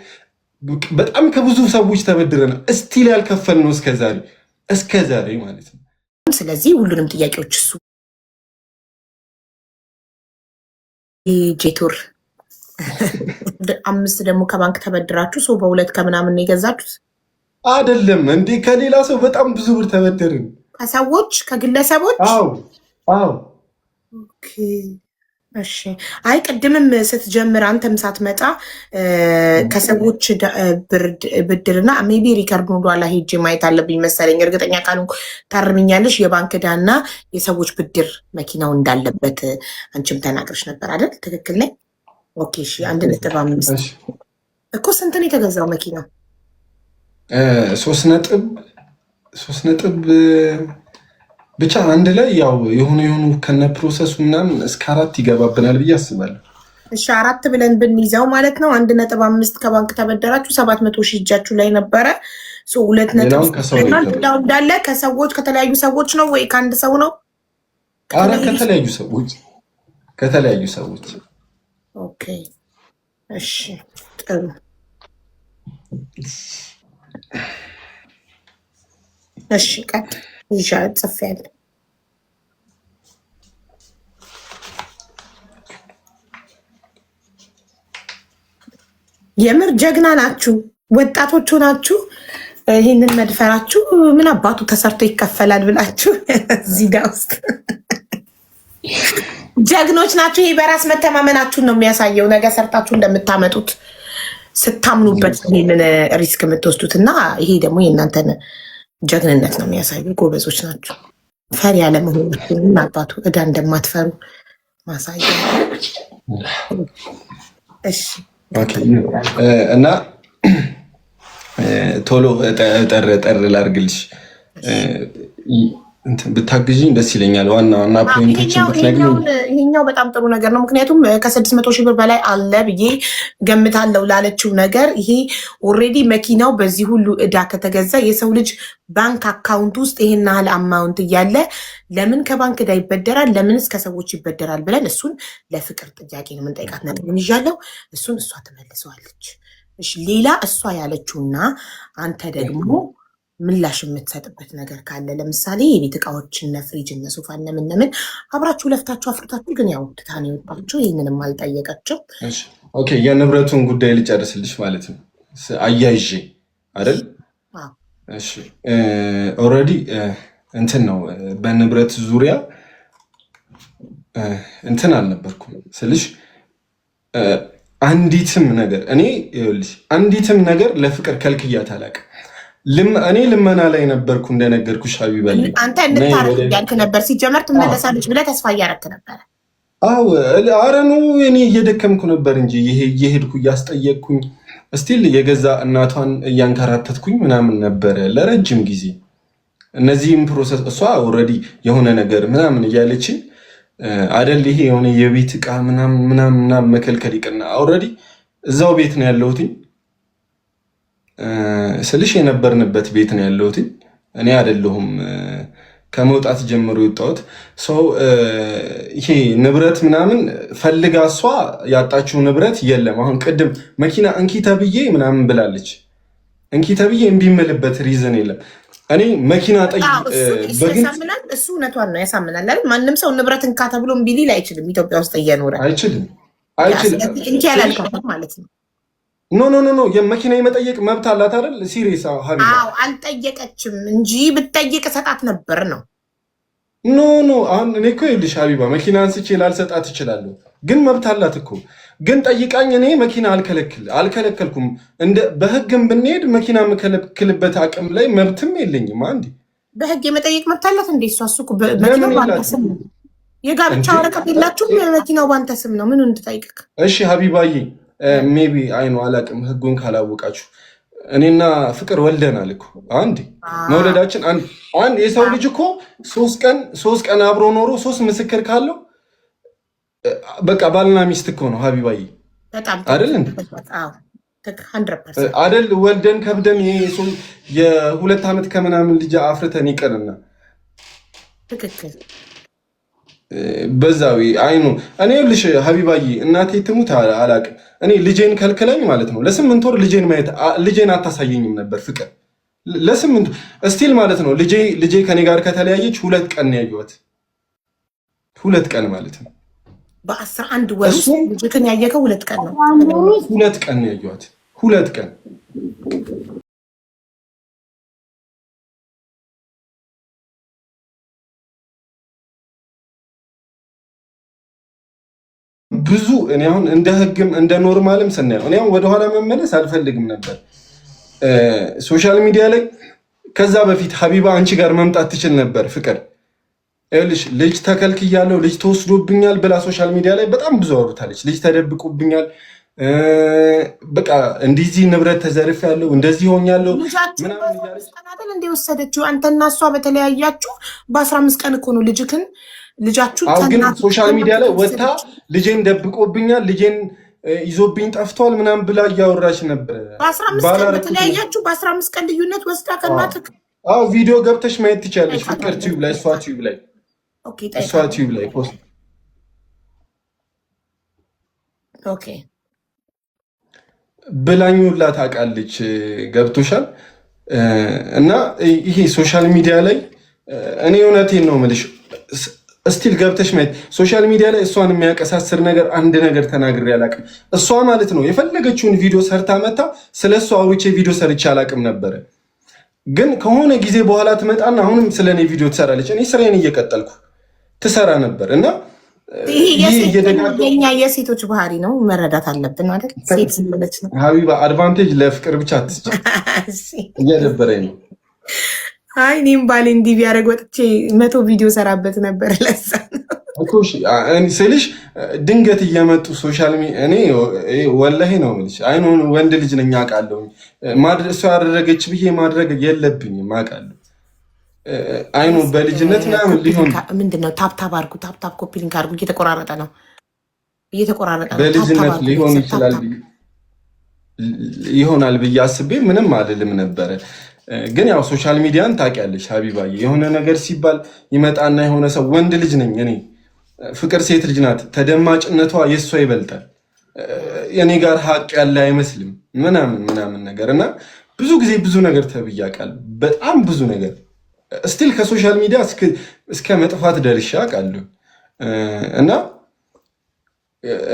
በጣም ከብዙ ሰዎች ተበድረን እስቲል ያልከፈል ነው እስከዛሬ ማለት ነው። ስለዚህ ሁሉንም ጥያቄዎች እሱ ጄቱር 5 ደግሞ ከባንክ ተበድራችሁ ሰው በ2 ከምናምን የገዛችሁት አይደለም እንዴ? ከሌላ ሰው በጣም ብዙ ብር ተበደርን። ከሰዎች ከግለሰቦች? አዎ። ኦኬ እሺ። አይ ቅድምም ስትጀምር አንተም ሳትመጣ ከሰዎች ብድርና ሜቢ ሪከርድ ኋላ ሄጄ ማየት አለብኝ መሰለኝ፣ እርግጠኛ ካልሆንኩ ታርምኛለሽ። የባንክ ዕዳና የሰዎች ብድር መኪናው እንዳለበት አንቺም ተናግረሽ ነበር አይደል? ትክክል ነኝ? ኦኬ እሺ። 1.5 እኮ ስንት ነው የተገዛው መኪና? 3 ብቻ አንድ ላይ ያው የሆኑ ከነ ፕሮሰሱ ምናምን እስከ 4 ይገባብናል ብዬ አስባለሁ። እሺ 4 ብለን ብንይዘው ማለት ነው 1.5 ከባንክ ተበደራችሁ 700,000 እጃችሁ ላይ ነበረ። 2.5 እንዳለ ከሰዎች ከተለያዩ ሰዎች ነው ወይ ከአንድ ሰው ነው? ኧረ ከተለያዩ ሰዎች። ኦኬ እሺ ጥሩ። እሺ ቀጥ ይሻል ጽፌያለሁ። የምር ጀግና ናችሁ፣ ወጣቶቹ ናችሁ። ይህንን መድፈራችሁ ምን አባቱ ተሰርቶ ይከፈላል ብላችሁ እዚህ ጋ ውስጥ ጀግኖች ናችሁ። ይሄ በራስ መተማመናችሁን ነው የሚያሳየው። ነገ ሰርታችሁ እንደምታመጡት ስታምኑበት ይህንን ሪስክ የምትወስዱት እና ይሄ ደግሞ የእናንተን ጀግንነት ነው የሚያሳዩ። ጎበዞች ናቸው። ፈሪ ያለመሆናችሁን አባቱ ዕዳ እንደማትፈሩ ማሳያ። እሺ እና ቶሎ ጠር ላርግልሽ ብታግዥኝ ደስ ይለኛል። ዋና ፖይንቶችን ብትነግሪኝ። ይሄኛው በጣም ጥሩ ነገር ነው። ምክንያቱም ከ600,000 ብር በላይ አለ ብዬ ገምታለሁ ላለችው ነገር ይሄ ኦልሬዲ መኪናው በዚህ ሁሉ ዕዳ ከተገዛ የሰው ልጅ ባንክ አካውንት ውስጥ ይሄን ያህል አማውንት እያለ ለምን ከባንክ ዕዳ ይበደራል? ለምንስ ከሰዎች ይበደራል? ብለን እሱን ለፍቅር ጥያቄ ነው የምንጠይቃት። ነጥብ ይዣለሁ። እሱን እሷ ትመልሰዋለች። እሺ ሌላ እሷ ያለችውና አንተ ደግሞ ምላሽ የምትሰጥበት ነገር ካለ ለምሳሌ የቤት እቃዎች እነ ፍሪጅ እነ ሶፋ እነምን አብራችሁ ለፍታችሁ አፍርታችሁ ግን ያው ትታን የወጣችሁ ይህንንም አልጠየቀችው። ኦኬ የንብረቱን ጉዳይ ልጨርስልሽ ማለት ነው አያይዤ አይደል? እሺ ኦልሬዲ እንትን ነው በንብረት ዙሪያ እንትን አልነበርኩም ስልሽ አንዲትም ነገር እኔ ይኸውልሽ አንዲትም ነገር ለፍቅር ከልክያት አላውቅም። እኔ ልመና ላይ ነበርኩ እንደነገርኩሽ ሀቢባዬ። አንተ እንድታረግ እያልክ ነበር። ሲጀመር ትመለሳለች ብለህ ተስፋ እያደረክ ነበረ። አዎ ኧረ ነው እኔ እየደከምኩ ነበር እንጂ እየሄድኩ እያስጠየቅኩኝ እስቲል የገዛ እናቷን እያንከራተትኩኝ ምናምን ነበረ ለረጅም ጊዜ። እነዚህም ፕሮሰስ እሷ ኦልሬዲ የሆነ ነገር ምናምን እያለችን አደል ይሄ የሆነ የቤት ዕቃ ምናምን መከልከል ይቅርና ኦልሬዲ እዛው ቤት ነው ያለሁትኝ ስልሽ የነበርንበት ቤት ነው ያለሁት። እኔ አይደለሁም ከመውጣት ጀምሮ የወጣሁት ሰው። ይሄ ንብረት ምናምን ፈልጋ እሷ ያጣችው ንብረት የለም። አሁን ቅድም መኪና እንኪ ተብዬ ምናምን ብላለች። እንኪ ተብዬ እምቢ የምልበት ሪዝን የለም። እኔ መኪና እሱ እውነቷን ነው ያሳምናል አይደል? ማንም ሰው ንብረት እንካ ተብሎ እምቢ ሊል አይችልም። ኢትዮጵያ ውስጥ እየኖረ አይችልም እንኪ ያላልካት ማለት ነው። ኖ የመኪና የመጠየቅ መብት አላት አይደል? ሲሪየስ ሀቢባ? አዎ አልጠየቀችም እንጂ ብትጠይቅ ሰጣት ነበር ነው። ኖ አሁን እኔ እኮ ይኸውልሽ ሀቢባ መኪና አንስቼ ላልሰጣት እችላለሁ፣ ግን መብት አላት እኮ። ግን ጠይቃኝ እኔ መኪና አልከለከልኩም። እንደ በህግም ብንሄድ መኪና የምከለክልበት አቅም ላይ መብትም የለኝም። አንዴ በህግ የመጠየቅ መብት አላት እንዴ? እሷ እኮ መኪናው ባንተ ስም ነው። የጋብቻ ወረቀት የላችሁም? መኪናው ባንተ ስም ነው። ምኑን ትጠይቅክ? እሺ ሀቢባዬ ሜቢ አይኑ አላቅም፣ ህጉን ካላወቃችሁ እኔና ፍቅር ወልደናል እኮ አንዴ። መውለዳችን አንድ የሰው ልጅ እኮ 3 ቀን አብሮ ኖሮ 3 ምስክር ካለው በቃ ባልና ሚስት እኮ ነው ሀቢባዬ። አይደል እንዴ? አይደል? ወልደን ከብደን የ2 ዓመት ከምናምን ልጅ አፍርተን ይቀርና ትክክል በዛዊ አይኑ እኔ ልሽ ሀቢባዬ እናቴ ትሙት አላቅም። እኔ ልጄን ከልክለኝ ማለት ነው ለ8 ወር ልጄን አታሳየኝም ነበር ፍቅር ለ8 እስቲል ማለት ነው። ልጄ ከኔ ጋር ከተለያየች 2 ቀን ነው ያየኋት። 2 ቀን ማለት ነው። በ11 ወር ውስጥ ልጅክን ያየከው 2 ቀን ነው። 2 ቀን ነው ያየኋት። 2 ቀን ብዙ እኔ አሁን እንደ ህግም እንደ ኖርማልም ስናየው እኔ አሁን ወደኋላ መመለስ አልፈልግም ነበር ሶሻል ሚዲያ ላይ። ከዛ በፊት ሀቢባ አንቺ ጋር መምጣት ትችል ነበር ፍቅር ይኸውልሽ ልጅ ተከልክያለሁ፣ ልጅ ተወስዶብኛል ብላ ሶሻል ሚዲያ ላይ በጣም ብዙ አውርታለች። ልጅ ተደብቆብኛል፣ በቃ እንደዚህ ንብረት ተዘርፌያለሁ፣ እንደዚህ ሆኛለሁ ምናምን እያለች እንደወሰደችው አንተና እሷ በተለያያችሁ በ15 ቀን እኮ ነው ልጃችሁ ግን ሶሻል ሚዲያ ላይ ወጣ ልጄን ደብቆብኛል፣ ልጄን ይዞብኝ ጠፍቷል ምናምን ብላ እያወራች ነበር። በ15 ቀን በተለያያችሁ በ15 ቀን ልዩነት ወስዳ ከናትክ ቪዲዮ ገብተሽ ማየት ትችያለሽ። ፍቅር ቲዩብ ላይ እሷ ቲዩብ ላይ ፖስት ብላኙላ ታውቃለች። ገብቶሻል? እና ይሄ ሶሻል ሚዲያ ላይ እኔ እውነቴን ነው የምልሽ እስቲል ገብተሽ ማየት ሶሻል ሚዲያ ላይ እሷን የሚያቀሳስር ነገር አንድ ነገር ተናግሬ አላውቅም። እሷ ማለት ነው የፈለገችውን ቪዲዮ ሰርታ መታ ስለ እሷ አውርቼ ቪዲዮ ሰርቼ አላውቅም ነበረ። ግን ከሆነ ጊዜ በኋላ ትመጣና አሁንም ስለኔ ቪዲዮ ትሰራለች። እኔ ስራዬን እየቀጠልኩ ትሰራ ነበር እና የኛ የሴቶች ባህሪ ነው፣ መረዳት አለብን አይደል? ሴት ስለለች ነው ሀቢባ። አድቫንቴጅ ለፍቅር ብቻ አትስጭ። እየደበረኝ ነው። አይ እኔም ባሌ እንዲህ ቢያደርግ ወጥቼ 100 ቪዲዮ ሰራበት ነበር። ለዛ ስልሽ ድንገት እየመጡ ሶሻል ሚዲያ እኔ ወላሂ ነው የምልሽ። አይኑን ወንድ ልጅ ነኝ አውቃለሁ። እሷ ያደረገች ብዬ ማድረግ የለብኝም አውቃለሁ። አይኑ በልጅነት ምናምን ሊሆን ምንድነው? ታፕታፕ አድርጉ፣ ታፕታፕ ኮፒ ሊንክ አድርጉ። እየተቆራረጠ ነው። በልጅነት ሊሆን ይችላል ይሆናል ብዬ አስቤ ምንም አልልም ነበረ። ግን ያው ሶሻል ሚዲያን ታውቂያለሽ ሀቢባዬ፣ የሆነ ነገር ሲባል ይመጣና የሆነ ሰው ወንድ ልጅ ነኝ እኔ፣ ፍቅር ሴት ልጅ ናት፣ ተደማጭነቷ የእሷ ይበልጣል፣ እኔ ጋር ሀቅ ያለ አይመስልም ምናምን ነገር እና ብዙ ጊዜ ብዙ ነገር ተብያለሁ። በጣም ብዙ ነገር ስቲል ከሶሻል ሚዲያ እስከ መጥፋት ደርሼ አውቃለሁ። እና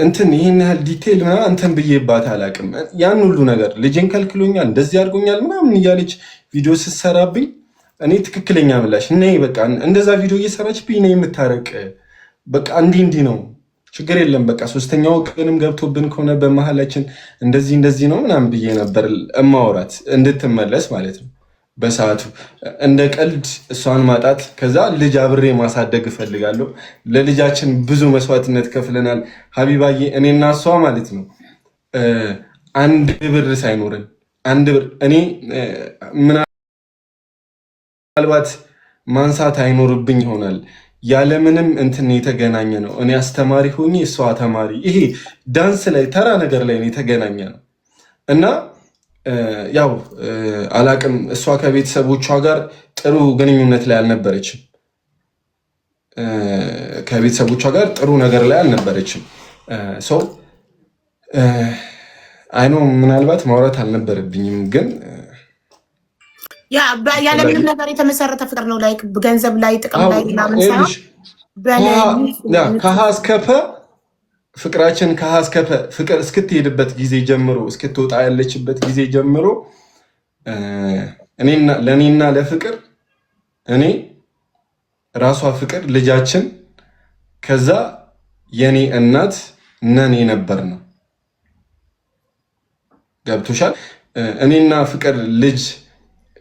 እንትን ይህን ያህል ዲቴይል ምናምን እንትን ብዬባት አላውቅም። ያን ሁሉ ነገር ልጄን ከልክሎኛል፣ እንደዚህ አድርጎኛል ምናምን እያለች ቪዲዮ ስትሰራብኝ እኔ ትክክለኛ ምላሽ ነይ በቃ እንደዛ ቪዲዮ እየሰራችብኝ ነይ የምታረቅ በቃ እንዲህ ነው ችግር የለም በቃ ሶስተኛው ቀንም ገብቶብን ከሆነ በመሀላችን እንደዚህ ነው ምናምን ብዬ ነበር እማወራት እንድትመለስ ማለት ነው። በሰዓቱ እንደ ቀልድ እሷን ማጣት ከዛ ልጅ አብሬ ማሳደግ እፈልጋለሁ። ለልጃችን ብዙ መስዋዕትነት ከፍለናል ሀቢባዬ፣ እኔና እሷ ማለት ነው። 1 ብር ሳይኖረን 1 ብር እኔ ምናልባት ማንሳት አይኖርብኝ ይሆናል ያለምንም እንትን የተገናኘ ነው። እኔ አስተማሪ ሆኜ እሷ ተማሪ፣ ይሄ ዳንስ ላይ ተራ ነገር ላይ የተገናኘ ነው እና ያው አላቅም እሷ ከቤተሰቦቿ ጋር ጥሩ ግንኙነት ላይ አልነበረችም። ከቤተሰቦቿ ጋር ጥሩ ነገር ላይ አልነበረችም። ሰው አይኖ ምናልባት ማውራት አልነበረብኝም፣ ግን ያለምንም ነገር የተመሰረተ ፍቅር ነው። ላይ ገንዘብ ላይ ጥቅም ላይ ምናምን ሳይሆን ከሀ እስከ ፐ ፍቅራችን ከሀስከፈ ፍቅር እስክትሄድበት ጊዜ ጀምሮ እስክትወጣ ያለችበት ጊዜ ጀምሮ ለእኔና ለፍቅር እኔ ራሷ ፍቅር ልጃችን ከዛ የኔ እናት ነን ነበር ነው። ገብቶሻል? እኔና ፍቅር ልጅ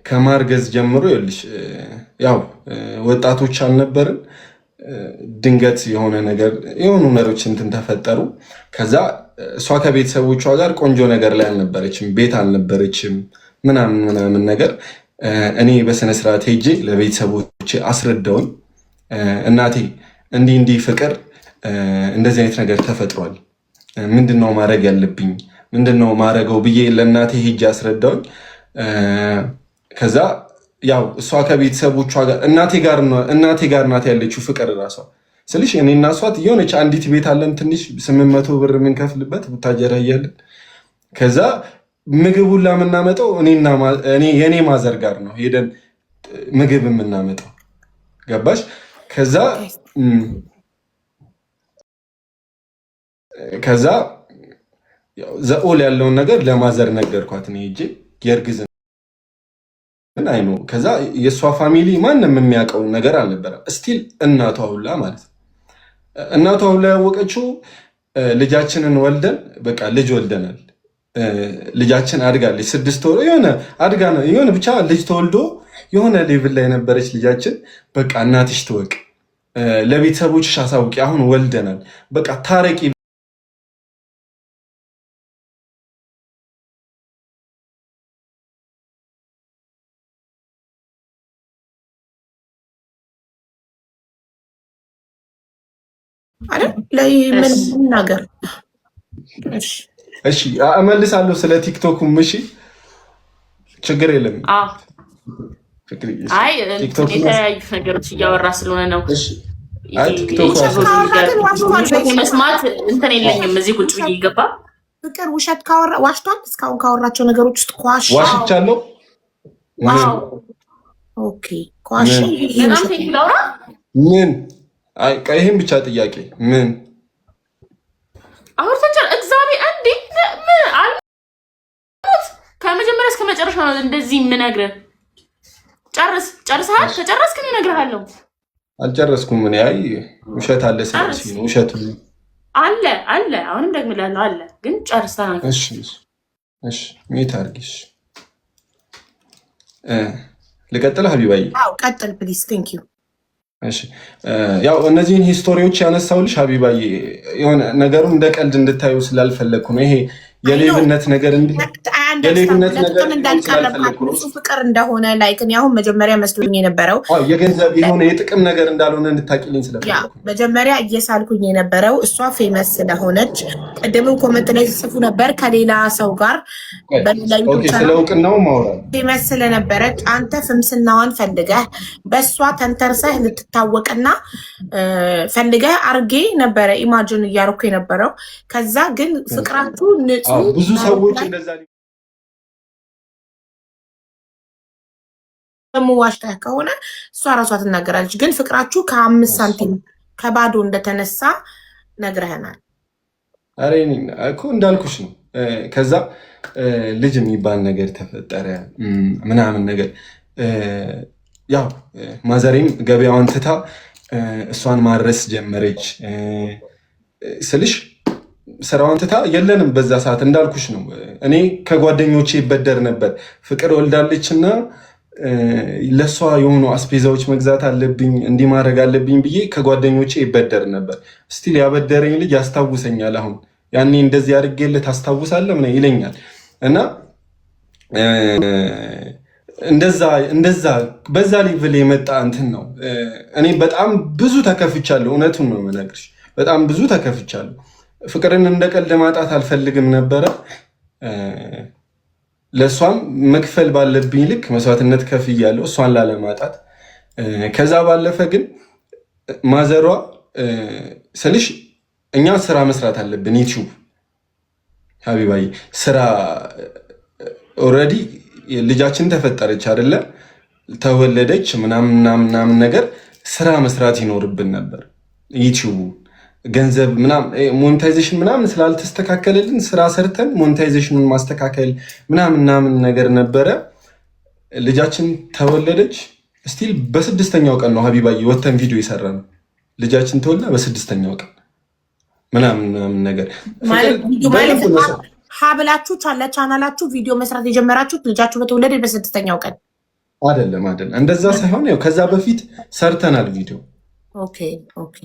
ከማርገዝ ጀምሮ ይልሽ ያው ወጣቶች አልነበርን። ድንገት የሆነ ነገር የሆኑ ነገሮች እንትን ተፈጠሩ። ከዛ እሷ ከቤተሰቦቿ ጋር ቆንጆ ነገር ላይ አልነበረችም፣ ቤት አልነበረችም ምናምን ነገር። እኔ በስነ ስርዓት ሄጄ ለቤተሰቦቼ አስረዳውኝ እናቴ እንዲህ ፍቅር እንደዚህ አይነት ነገር ተፈጥሯል፣ ምንድነው ማድረግ ያለብኝ፣ ምንድነው ማድረገው ብዬ ለእናቴ ሄጄ አስረዳውኝ። ከዛ ያው እሷ ከቤተሰቦቿ ጋር እናቴ ጋር ናት ያለችው ፍቅር ራሷ ስልሽ እኔና እሷ የሆነች አንዲት ቤት አለን ትንሽ 800 ብር የምንከፍልበት ቡታጀራ እያለን። ከዛ ምግብ ሁላ የምናመጣው የኔ ማዘር ጋር ነው ሄደን ምግብ የምናመጣው። ገባሽ? ከዛ ዘኦል ያለውን ነገር ለማዘር ነገርኳት ነው ሄጄ የእርግዝና አይ ነው። ከዛ የእሷ ፋሚሊ ማንም የሚያውቀው ነገር አልነበረም። እስቲል እናቷ ሁላ ማለት ነው። እናቷ ሁላ ያወቀችው ልጃችንን ወልደን በቃ ልጅ ወልደናል፣ ልጃችን አድጋለች፣ 6 ወር የሆነ ብቻ ልጅ ተወልዶ የሆነ ሌቭል ላይ ነበረች ልጃችን። በቃ እናትሽ ትወቅ፣ ለቤተሰቦችሽ አሳውቂ፣ አሁን ወልደናል፣ በቃ ታረቂ አይደል? ላይ ምን ነገር እሺ እመልሳለሁ ስለ ቲክቶኩም። እሺ ችግር የለም። አይ የተለያዩ ነገሮች እያወራ ስለሆነ ነው። መስማት እንትን የለኝም። እዚህ ቁጭ ብዬ ይገባ ፍቅር ውሸት ዋሽቷል። እስካሁን ካወራቸው ነገሮች ውስጥ ዋሽቻለሁ። ኦኬ ኳሽ ምን ይህም ብቻ ጥያቄ ምን አውርተቻል? እግዚአብሔር እንዴ ምን አልሞት ከመጀመሪያ እስከ መጨረሻ ነው እንደዚህ የምነግርህ። ጨርሰሃል? ከጨረስክ እኔ እነግርሃለሁ። አልጨረስኩም። ምን ያይ ውሸት አለ ስለዚህ ነው ውሸት አለ። አሁንም ደግምላለሁ አለ፣ ግን ጨርሰሃል። እሺ ሜት አድርጊሽ። ልቀጥል ሀቢባዬ? አዎ ቀጥል ፕሊዝ። ቴንክ ዩ። እሺ ያው እነዚህን ሂስቶሪዎች ያነሳውልሽ ሀቢባዬ የሆነ ነገሩን እንደ ቀልድ እንድታዩ ስላልፈለግኩ ነው። ይሄ የሌብነት ነገር ፍቅር እንደሆነ ላይክ እኔ አሁን መጀመሪያ መስሎኝ የነበረው የገንዘብ የሆነ የጥቅም ነገር እንዳልሆነ እንድታቂልኝ ስለፈለግኩ መጀመሪያ እየሳልኩኝ የነበረው እሷ ፌመስ ስለሆነች፣ ቅድምም ኮመንት ላይ ጽፉ ነበር ከሌላ ሰው ጋር ስለ እውቅናው ማውራት ፌመስ ስለነበረች አንተ ፍምስናዋን ፈልገህ በእሷ ተንተርሰህ ልትታወቅና ፈልገህ አርጌ ነበረ ኢማጅን እያደረኩ የነበረው። ከዛ ግን ፍቅራችሁ ብዙ ሰዎች እንደዛ ዋሽተህ ከሆነ እሷ ራሷ ትናገራለች። ግን ፍቅራችሁ ከ5 ሳንቲም ከባዶ እንደተነሳ ነግረህናል። አሬ እኮ እንዳልኩሽ ነው። ከዛ ልጅ የሚባል ነገር ተፈጠረ ምናምን ነገር። ያው ማዘሬም ገበያዋን ትታ እሷን ማድረስ ጀመረች ስልሽ ስራዋን ትታ የለንም በዛ ሰዓት እንዳልኩሽ ነው። እኔ ከጓደኞቼ ይበደር ነበር። ፍቅር ወልዳለች እና ለእሷ የሆኑ አስቤዛዎች መግዛት አለብኝ እንዲህ ማድረግ አለብኝ ብዬ ከጓደኞቼ ይበደር ነበር። ስቲል ያበደረኝ ልጅ ያስታውሰኛል። አሁን ያኔ እንደዚህ አድርጌልህ ታስታውሳለህ ምን ይለኛል። እና እንደዛ በዛ ሌቭል የመጣ እንትን ነው። እኔ በጣም ብዙ ተከፍቻለሁ። እውነቱን ነው የምነግርሽ፣ በጣም ብዙ ተከፍቻለሁ። ፍቅርን እንደ ቀልድ ማጣት አልፈልግም ነበረ። ለእሷም መክፈል ባለብኝ ልክ መስዋዕትነት ከፍያለሁ እሷን ላለማጣት። ከዛ ባለፈ ግን ማዘሯ ስልሽ እኛ ስራ መስራት አለብን። ዩቲዩብ ሀቢባዬ ስራ ኦልሬዲ ልጃችን ተፈጠረች አይደለ? ተወለደች ምናምን ነገር ስራ መስራት ይኖርብን ነበር ዩቲዩቡ ገንዘብ ምናምን ሞኔታይዜሽን ምናምን ስላልተስተካከለልን ስራ ሰርተን ሞኔታይዜሽኑን ማስተካከል ምናምን ነገር ነበረ። ልጃችን ተወለደች። ስቲል በስድስተኛው ቀን ነው ሀቢባዬ ወተን ቪዲዮ የሰራ ነው። ልጃችን ተወልዳ በስድስተኛው ቀን ምናምን ነገር ሀብላችሁ ቻናላችሁ ቪዲዮ መስራት የጀመራችሁት ልጃችሁ በተወለደ በስድስተኛው ቀን አይደለም። እንደዛ ሳይሆን ያው ከዛ በፊት ሰርተናል ቪዲዮ። ኦኬ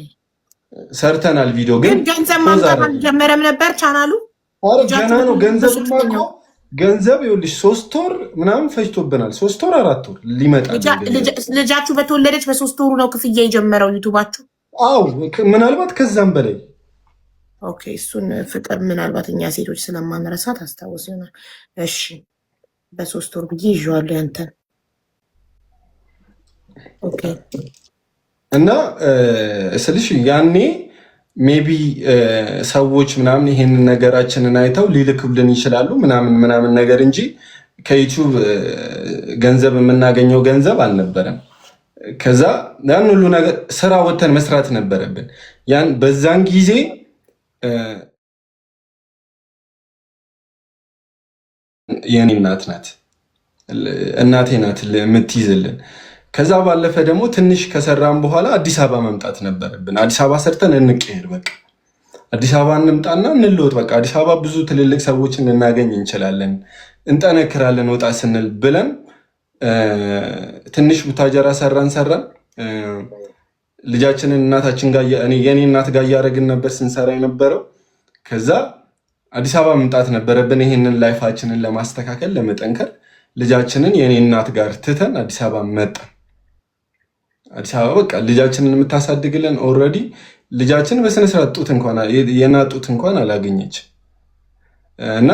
ሰርተናል ቪዲዮ ግን ገንዘብ ማምጣት አልጀመረም ነበር ቻናሉ። ገና ነው ገንዘብ ይኸውልሽ 3 ወር ምናምን ፈጅቶብናል። 3 ወር 4 ወር ሊመጣ ልጃችሁ በተወለደች በ3 ወሩ ነው ክፍያ የጀመረው ዩቱባችሁ? አዎ ምናልባት ከዛም በላይ። ኦኬ እሱን ፍቅር ምናልባት እኛ ሴቶች ስለማንረሳት አስታውስ ይሆናል። እሺ በ3 ወር ብዬ ይዤዋለሁ ያንተን። ኦኬ እና ስልሽ ያኔ ሜቢ ሰዎች ምናምን ይሄንን ነገራችንን አይተው ሊልክብልን ይችላሉ ምናምን ነገር እንጂ ከዩቲዩብ ገንዘብ የምናገኘው ገንዘብ አልነበረም። ከዛ ያን ሁሉ ነገር ስራ ወተን መስራት ነበረብን። ያን በዛን ጊዜ የኔ እናቴ ናት የምትይዝልን። ከዛ ባለፈ ደግሞ ትንሽ ከሰራን በኋላ አዲስ አበባ መምጣት ነበረብን። አዲስ አበባ ሰርተን እንቀሄድ፣ በቃ አዲስ አበባ እንምጣና እንለወጥ። በቃ አዲስ አበባ ብዙ ትልልቅ ሰዎችን ልናገኝ እንችላለን፣ እንጠነክራለን ወጣ ስንል ብለን ትንሽ ቡታጀራ ሰራን። ልጃችንን እናታችን ጋር የኔ እናት ጋር እያደረግን ነበር ስንሰራ የነበረው። ከዛ አዲስ አበባ መምጣት ነበረብን ይሄንን ላይፋችንን ለማስተካከል ለመጠንከር። ልጃችንን የኔ እናት ጋር ትተን አዲስ አበባ መጣን። አዲስ አበባ በቃ ልጃችንን የምታሳድግልን ኦልሬዲ ልጃችን በስነስርዓት ጡት እንኳን የናት ጡት እንኳን አላገኘች እና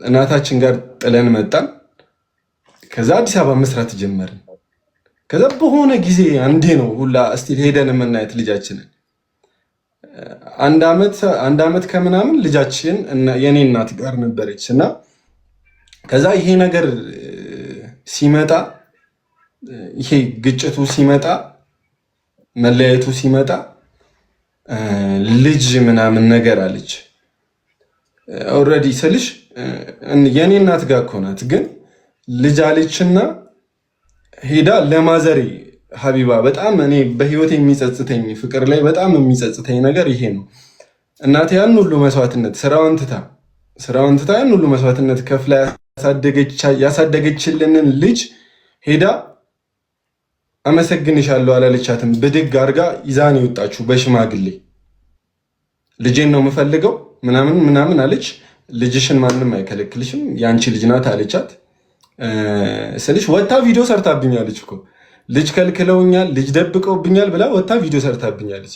እናታችን ጋር ጥለን መጣን። ከዛ አዲስ አበባ መስራት ጀመርን። ከዛ በሆነ ጊዜ አንዴ ነው ሁላ እስቲ ሄደን የምናየት ልጃችንን። አንድ አመት ከምናምን ልጃችን የኔ እናት ጋር ነበረች እና ከዛ ይሄ ነገር ሲመጣ ይሄ ግጭቱ ሲመጣ መለያየቱ ሲመጣ ልጅ ምናምን ነገር አለች። ኦልሬዲ ስልሽ የኔ እናት ጋር እኮ ናት፣ ግን ልጅ አለችና ሄዳ ለማዘሬ ሀቢባ በጣም እኔ በህይወት የሚጸጽተኝ ፍቅር ላይ በጣም የሚጸጽተኝ ነገር ይሄ ነው። እናቴ ያን ሁሉ መስዋዕትነት ስራውን ትታ ያን ሁሉ መስዋዕትነት ከፍላ ያሳደገችልንን ልጅ ሄዳ አመሰግንሻለሁ አላለቻትም። ብድግ አድርጋ ይዛን የወጣችሁ በሽማግሌ ልጄን ነው የምፈልገው ምናምን አለች። ልጅሽን ማንም አይከለክልሽም የአንቺ ልጅ ናት አለቻት። ስልሽ ወታ ቪዲዮ ሰርታብኛለች እኮ ልጅ ከልክለውኛል፣ ልጅ ደብቀውብኛል ብላ ወታ ቪዲዮ ሰርታብኛለች።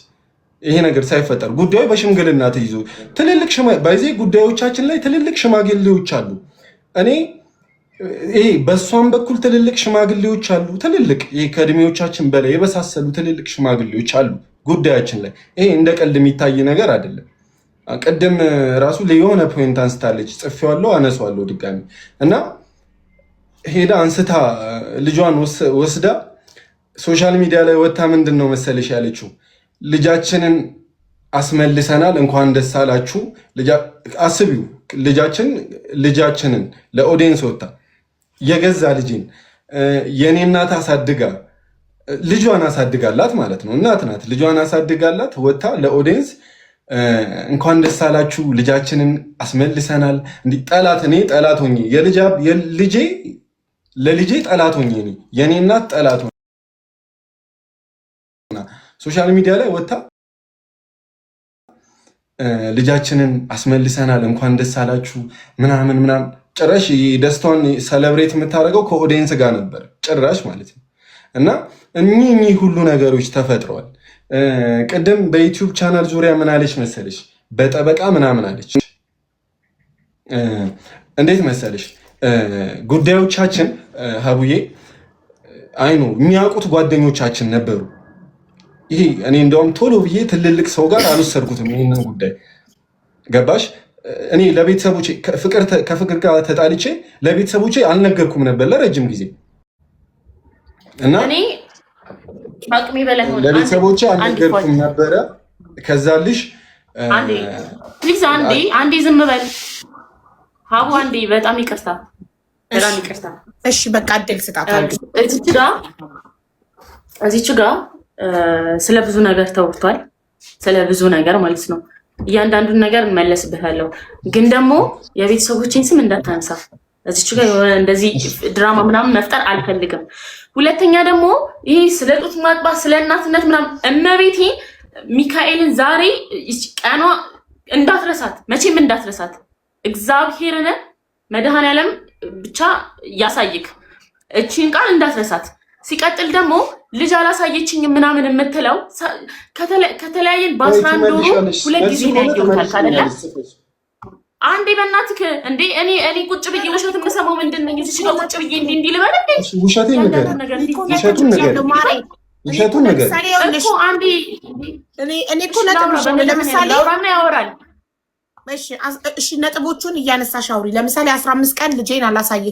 ይሄ ነገር ሳይፈጠር ጉዳዩ በሽምግልና ተይዞ ትልልቅ ጉዳዮቻችን ላይ ትልልቅ ሽማግሌዎች አሉ። እኔ ይሄ በእሷም በኩል ትልልቅ ሽማግሌዎች አሉ። ትልልቅ ይሄ ከእድሜዎቻችን በላይ የበሳሰሉ ትልልቅ ሽማግሌዎች አሉ ጉዳያችን ላይ። ይሄ እንደ ቀልድ የሚታይ ነገር አይደለም። ቅድም ራሱ የሆነ ፖይንት አንስታለች፣ ጽፌዋለሁ፣ አነሷለሁ ድጋሚ እና ሄዳ አንስታ ልጇን ወስዳ ሶሻል ሚዲያ ላይ ወታ ምንድን ነው መሰለሽ ያለችው፣ ልጃችንን አስመልሰናል እንኳን ደስ አላችሁ። አስቢው ልጃችንን ለኦዲየንስ ወታ የገዛ ልጅን የኔ እናት አሳድጋ ልጇን አሳድጋላት ማለት ነው። እናት ናት፣ ልጇን አሳድጋላት ወታ ለኦዲየንስ እንኳን ደስ አላችሁ ልጃችንን አስመልሰናል። እንዲህ ጠላት እኔ ጠላት ሆኜ ለልጄ ጠላት ሆኜ የኔ እናት ጠላት ሆኜ ሶሻል ሚዲያ ላይ ወታ ልጃችንን አስመልሰናል እንኳን ደስ አላችሁ ምናምን ጭራሽ ደስታውን ሰለብሬት የምታደርገው ከኦዲየንስ ጋር ነበር ጭራሽ ማለት ነው። እና እኚህ ሁሉ ነገሮች ተፈጥረዋል። ቅድም በዩቲዩብ ቻናል ዙሪያ ምን አለች መሰለሽ፣ በጠበቃ ምናምን አለች። እንዴት መሰለሽ ጉዳዮቻችን ሀቡዬ አይኑ የሚያውቁት ጓደኞቻችን ነበሩ። ይሄ እኔ እንደውም ቶሎ ብዬ ትልልቅ ሰው ጋር አልወሰድኩትም ይህንን ጉዳይ ገባሽ? እኔ ለቤተሰቦቼ ከፍቅር ጋር ተጣልቼ ለቤተሰቦቼ አልነገርኩም ነበር ለረጅም ጊዜ እና ለቤተሰቦቼ አልነገርኩም ነበረ። ከዛልሽ አንዴ ፕሊዝ አንዴ ዝም በል ሀቡ አንዴ በጣም ይቅርታ እሺ በቃ እድል ስጣት እዚች ጋር ስለ ብዙ ነገር ተወርቷል ስለ ብዙ ነገር ማለት ነው እያንዳንዱን ነገር እንመለስበታለሁ ግን ደግሞ የቤተሰቦችን ስም እንዳታነሳ እዚች ጋር እንደዚህ ድራማ ምናምን መፍጠር አልፈልግም ሁለተኛ ደግሞ ይሄ ስለ ጡት ማጥባት ስለ እናትነት ምናምን እመቤቴ ሚካኤልን ዛሬ ቀኗ እንዳትረሳት መቼም እንዳትረሳት እግዚአብሔርን መድኃኔዓለም ብቻ ያሳይክ እቺን ቃል እንዳትረሳት ሲቀጥል ደግሞ ልጅ አላሳየችኝ ምናምን የምትለው ከተለያየን በ11 ወሩ ሁለት ጊዜ ነው ያየሁት አይደለ አንዴ በእናትህ እንዴ እኔ ቁጭ ብዬ ውሸት የምሰማው ምንድን ነው እዚህ ጋር ቁጭ ብዬ እንዴ ልበል እንዴ ውሸቱን ነገር እኮ አንዴ እኔ እኮ ለምሳሌ ያወራል እሺ ነጥቦቹን እያነሳሽ አውሪ ለምሳሌ 15 ቀን ልጄን አላሳየ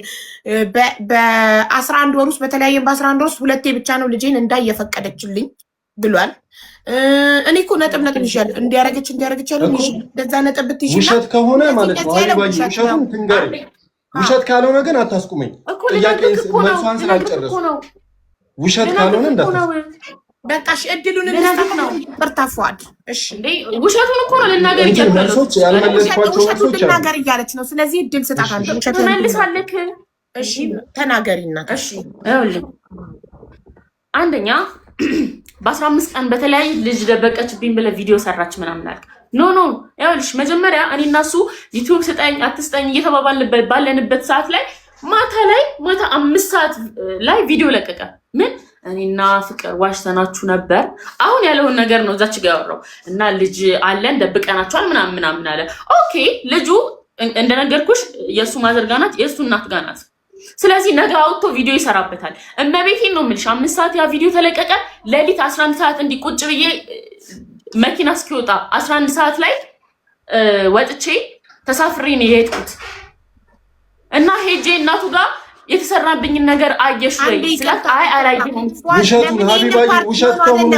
በ11 ወር ውስጥ በተለያየ በ11 ወር ውስጥ ሁለቴ ብቻ ነው ልጄን እንዳየፈቀደችልኝ ብሏል እኔ እኮ ነጥብ ይሻል እንዲያረጋች ያለው እንደዛ ነጥብ ብትይሽ ውሸት ከሆነ ማለት ነው አይባይ ውሸቱን ትንገር ውሸት ካልሆነ ግን አታስቁመኝ ጥያቄ መልሷን ስላልጨረሱ ውሸት ካልሆነ እንዳታስቁመኝ በቃሽ እድሉን እንስጣት ነው በርታፏድ እሺ እንዴ ውሸቱን እኮ ነው ልናገር ያልመለስኳቸው ውሸቱን ልናገር እያለች ነው ስለዚህ እድል ስጣት አንተ ውሸቱን ትመልሳለህ እሺ ተናገሪና እሺ ይኸውልህ አንደኛ በ15 ቀን በተለያየ ልጅ ደበቀችብኝ ብለ ቪዲዮ ሰራች ምናምን አልክ ኖ ይኸውልሽ መጀመሪያ እኔና እሱ ዩቲዩብ ስጠኝ አትስጠኝ እየተባባልንበት ባለንበት ሰዓት ላይ ማታ 5 ሰዓት ላይ ቪዲዮ ለቀቀ ምን እኔና ፍቅር ዋሽተናችሁ ነበር አሁን ያለውን ነገር ነው እዛች ጋር ያወራው እና ልጅ አለን ደብቀናችኋል ምናምን አለ ኦኬ ልጁ እንደነገርኩሽ የሱ ማዘር ጋር ናት የሱ እናት ጋር ናት ስለዚህ ነገ አውጥቶ ቪዲዮ ይሰራበታል እመቤቴን ነው የምልሽ 5 ሰዓት ያ ቪዲዮ ተለቀቀ ለሊት 11 ሰዓት እንዲቁጭ ብዬ መኪና እስኪወጣ 11 ሰዓት ላይ ወጥቼ ተሳፍሬ ነው የሄድኩት እና ሄጄ እናቱ ጋር የተሰራብኝን ነገር አየሽ ወይ ስላት አይ አላየሁም ውሸቱን ሀቢባዬ ውሸት ከሆነ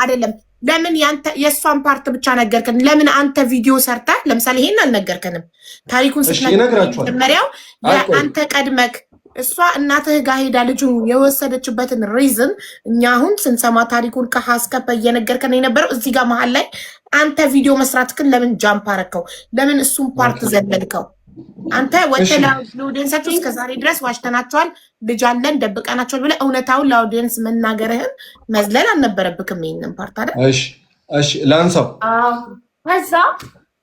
አይደለም ለምን ያንተ የሷን ፓርት ብቻ ነገርከን ለምን አንተ ቪዲዮ ሰርታ ለምሳሌ ይሄን አልነገርከንም ታሪኩን ስትነግረው አንተ ቀድመክ እሷ እናትህ ጋር ሄዳ ልጁ የወሰደችበትን ሪዝን እኛ አሁን ስንሰማ ታሪኩን ከሐስከፈ እየነገርከን የነበረው እዚህ ጋር መሀል ላይ አንተ ቪዲዮ መስራትክን ለምን ጃምፕ አረከው ለምን እሱን ፓርት ዘለልከው አንተ ወተላ ለኦዲየንስ እስከ ዛሬ ድረስ ዋሽተናቸዋል ልጅ አለን ደብቀናቸዋል ብለህ እውነታውን ለኦዲየንስ መናገርህን መዝለል አልነበረብክም ይሄንን ፓርት አይደል እሺ ላንሳው ከዛ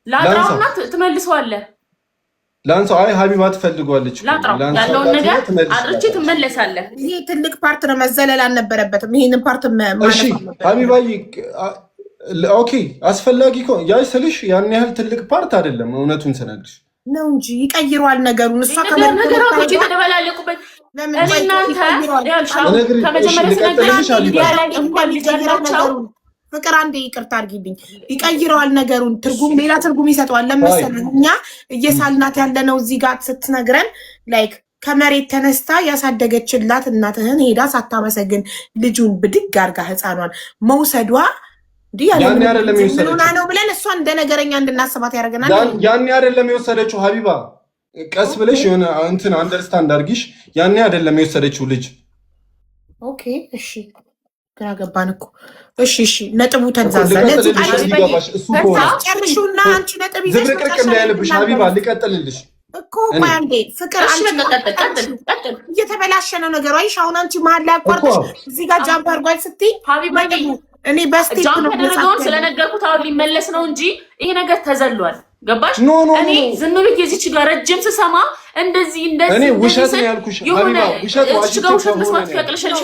ላጥራውና ትመልሰዋለህ ላንሳው አይ ሀቢባ ትፈልጓለች ያለውን ነገር አድርቼ ትመለሳለህ ይሄ ትልቅ ፓርት ነው መዘለል አልነበረበትም ይሄንን ፓርት እሺ ሀቢባዬ ኦኬ አስፈላጊ ያ ስልሽ ያን ያህል ትልቅ ፓርት አይደለም እውነቱን ስነግርሽ ነው እንጂ ይቀይሯል ነገሩን እሷ ነገሮች የተደበላለቁበት እኔ እናንተ ፍቅር አንዴ ይቅርታ አድርጊልኝ ይቀይረዋል ነገሩን ትርጉም ሌላ ትርጉም ይሰጠዋል ለምሳሌ እኛ እየሳልናት ያለነው እዚህ ጋር ስትነግረን ላይክ ከመሬት ተነስታ ያሳደገችላት እናትህን ሄዳ ሳታመሰግን ልጁን ብድግ አርጋ ህፃኗን መውሰዷ ያን አይደለም የወሰደችው ነው ብለን እሷ እንደ ነገረኛ እንድናስባት ያደርገናል ያን አይደለም የወሰደችው ሀቢባ ቀስ ብለሽ የሆነ እንትን አንደርስታንድ አድርጊሽ ያን አይደለም የወሰደችው ልጅ ኦኬ እሺ ግራ ገባን እኮ እሺ ነጥቡ ተንዛዛ ለዚህ ጨርሹና አንቺ ነጥብ ይዘሽ ዝብርቅርቅ እንዳይልብሽ ሀቢባ ልቀጥልልሽ እኮ ባንዴ ፍቅር አንቺ እየተበላሸ ነው ነገሩ አይሽ አሁን አንቺ መሀል ላይ አቋርጠሽ እዚህ ጋር ጃምፕ አድርጓል ስትይ ሀቢባ እኔ በስቴፕ ነው ተደረገውን ስለነገርኩት አሁን ሊመለስ ነው እንጂ ይሄ ነገር ተዘሏል ገባሽ እኔ ዝም ብዬ እዚች ጋር ረጅም ስሰማ እንደዚህ እኔ ውሸት ነው ያልኩሽ ሀቢባ ውሸት መስማት ያቅልሽልሽ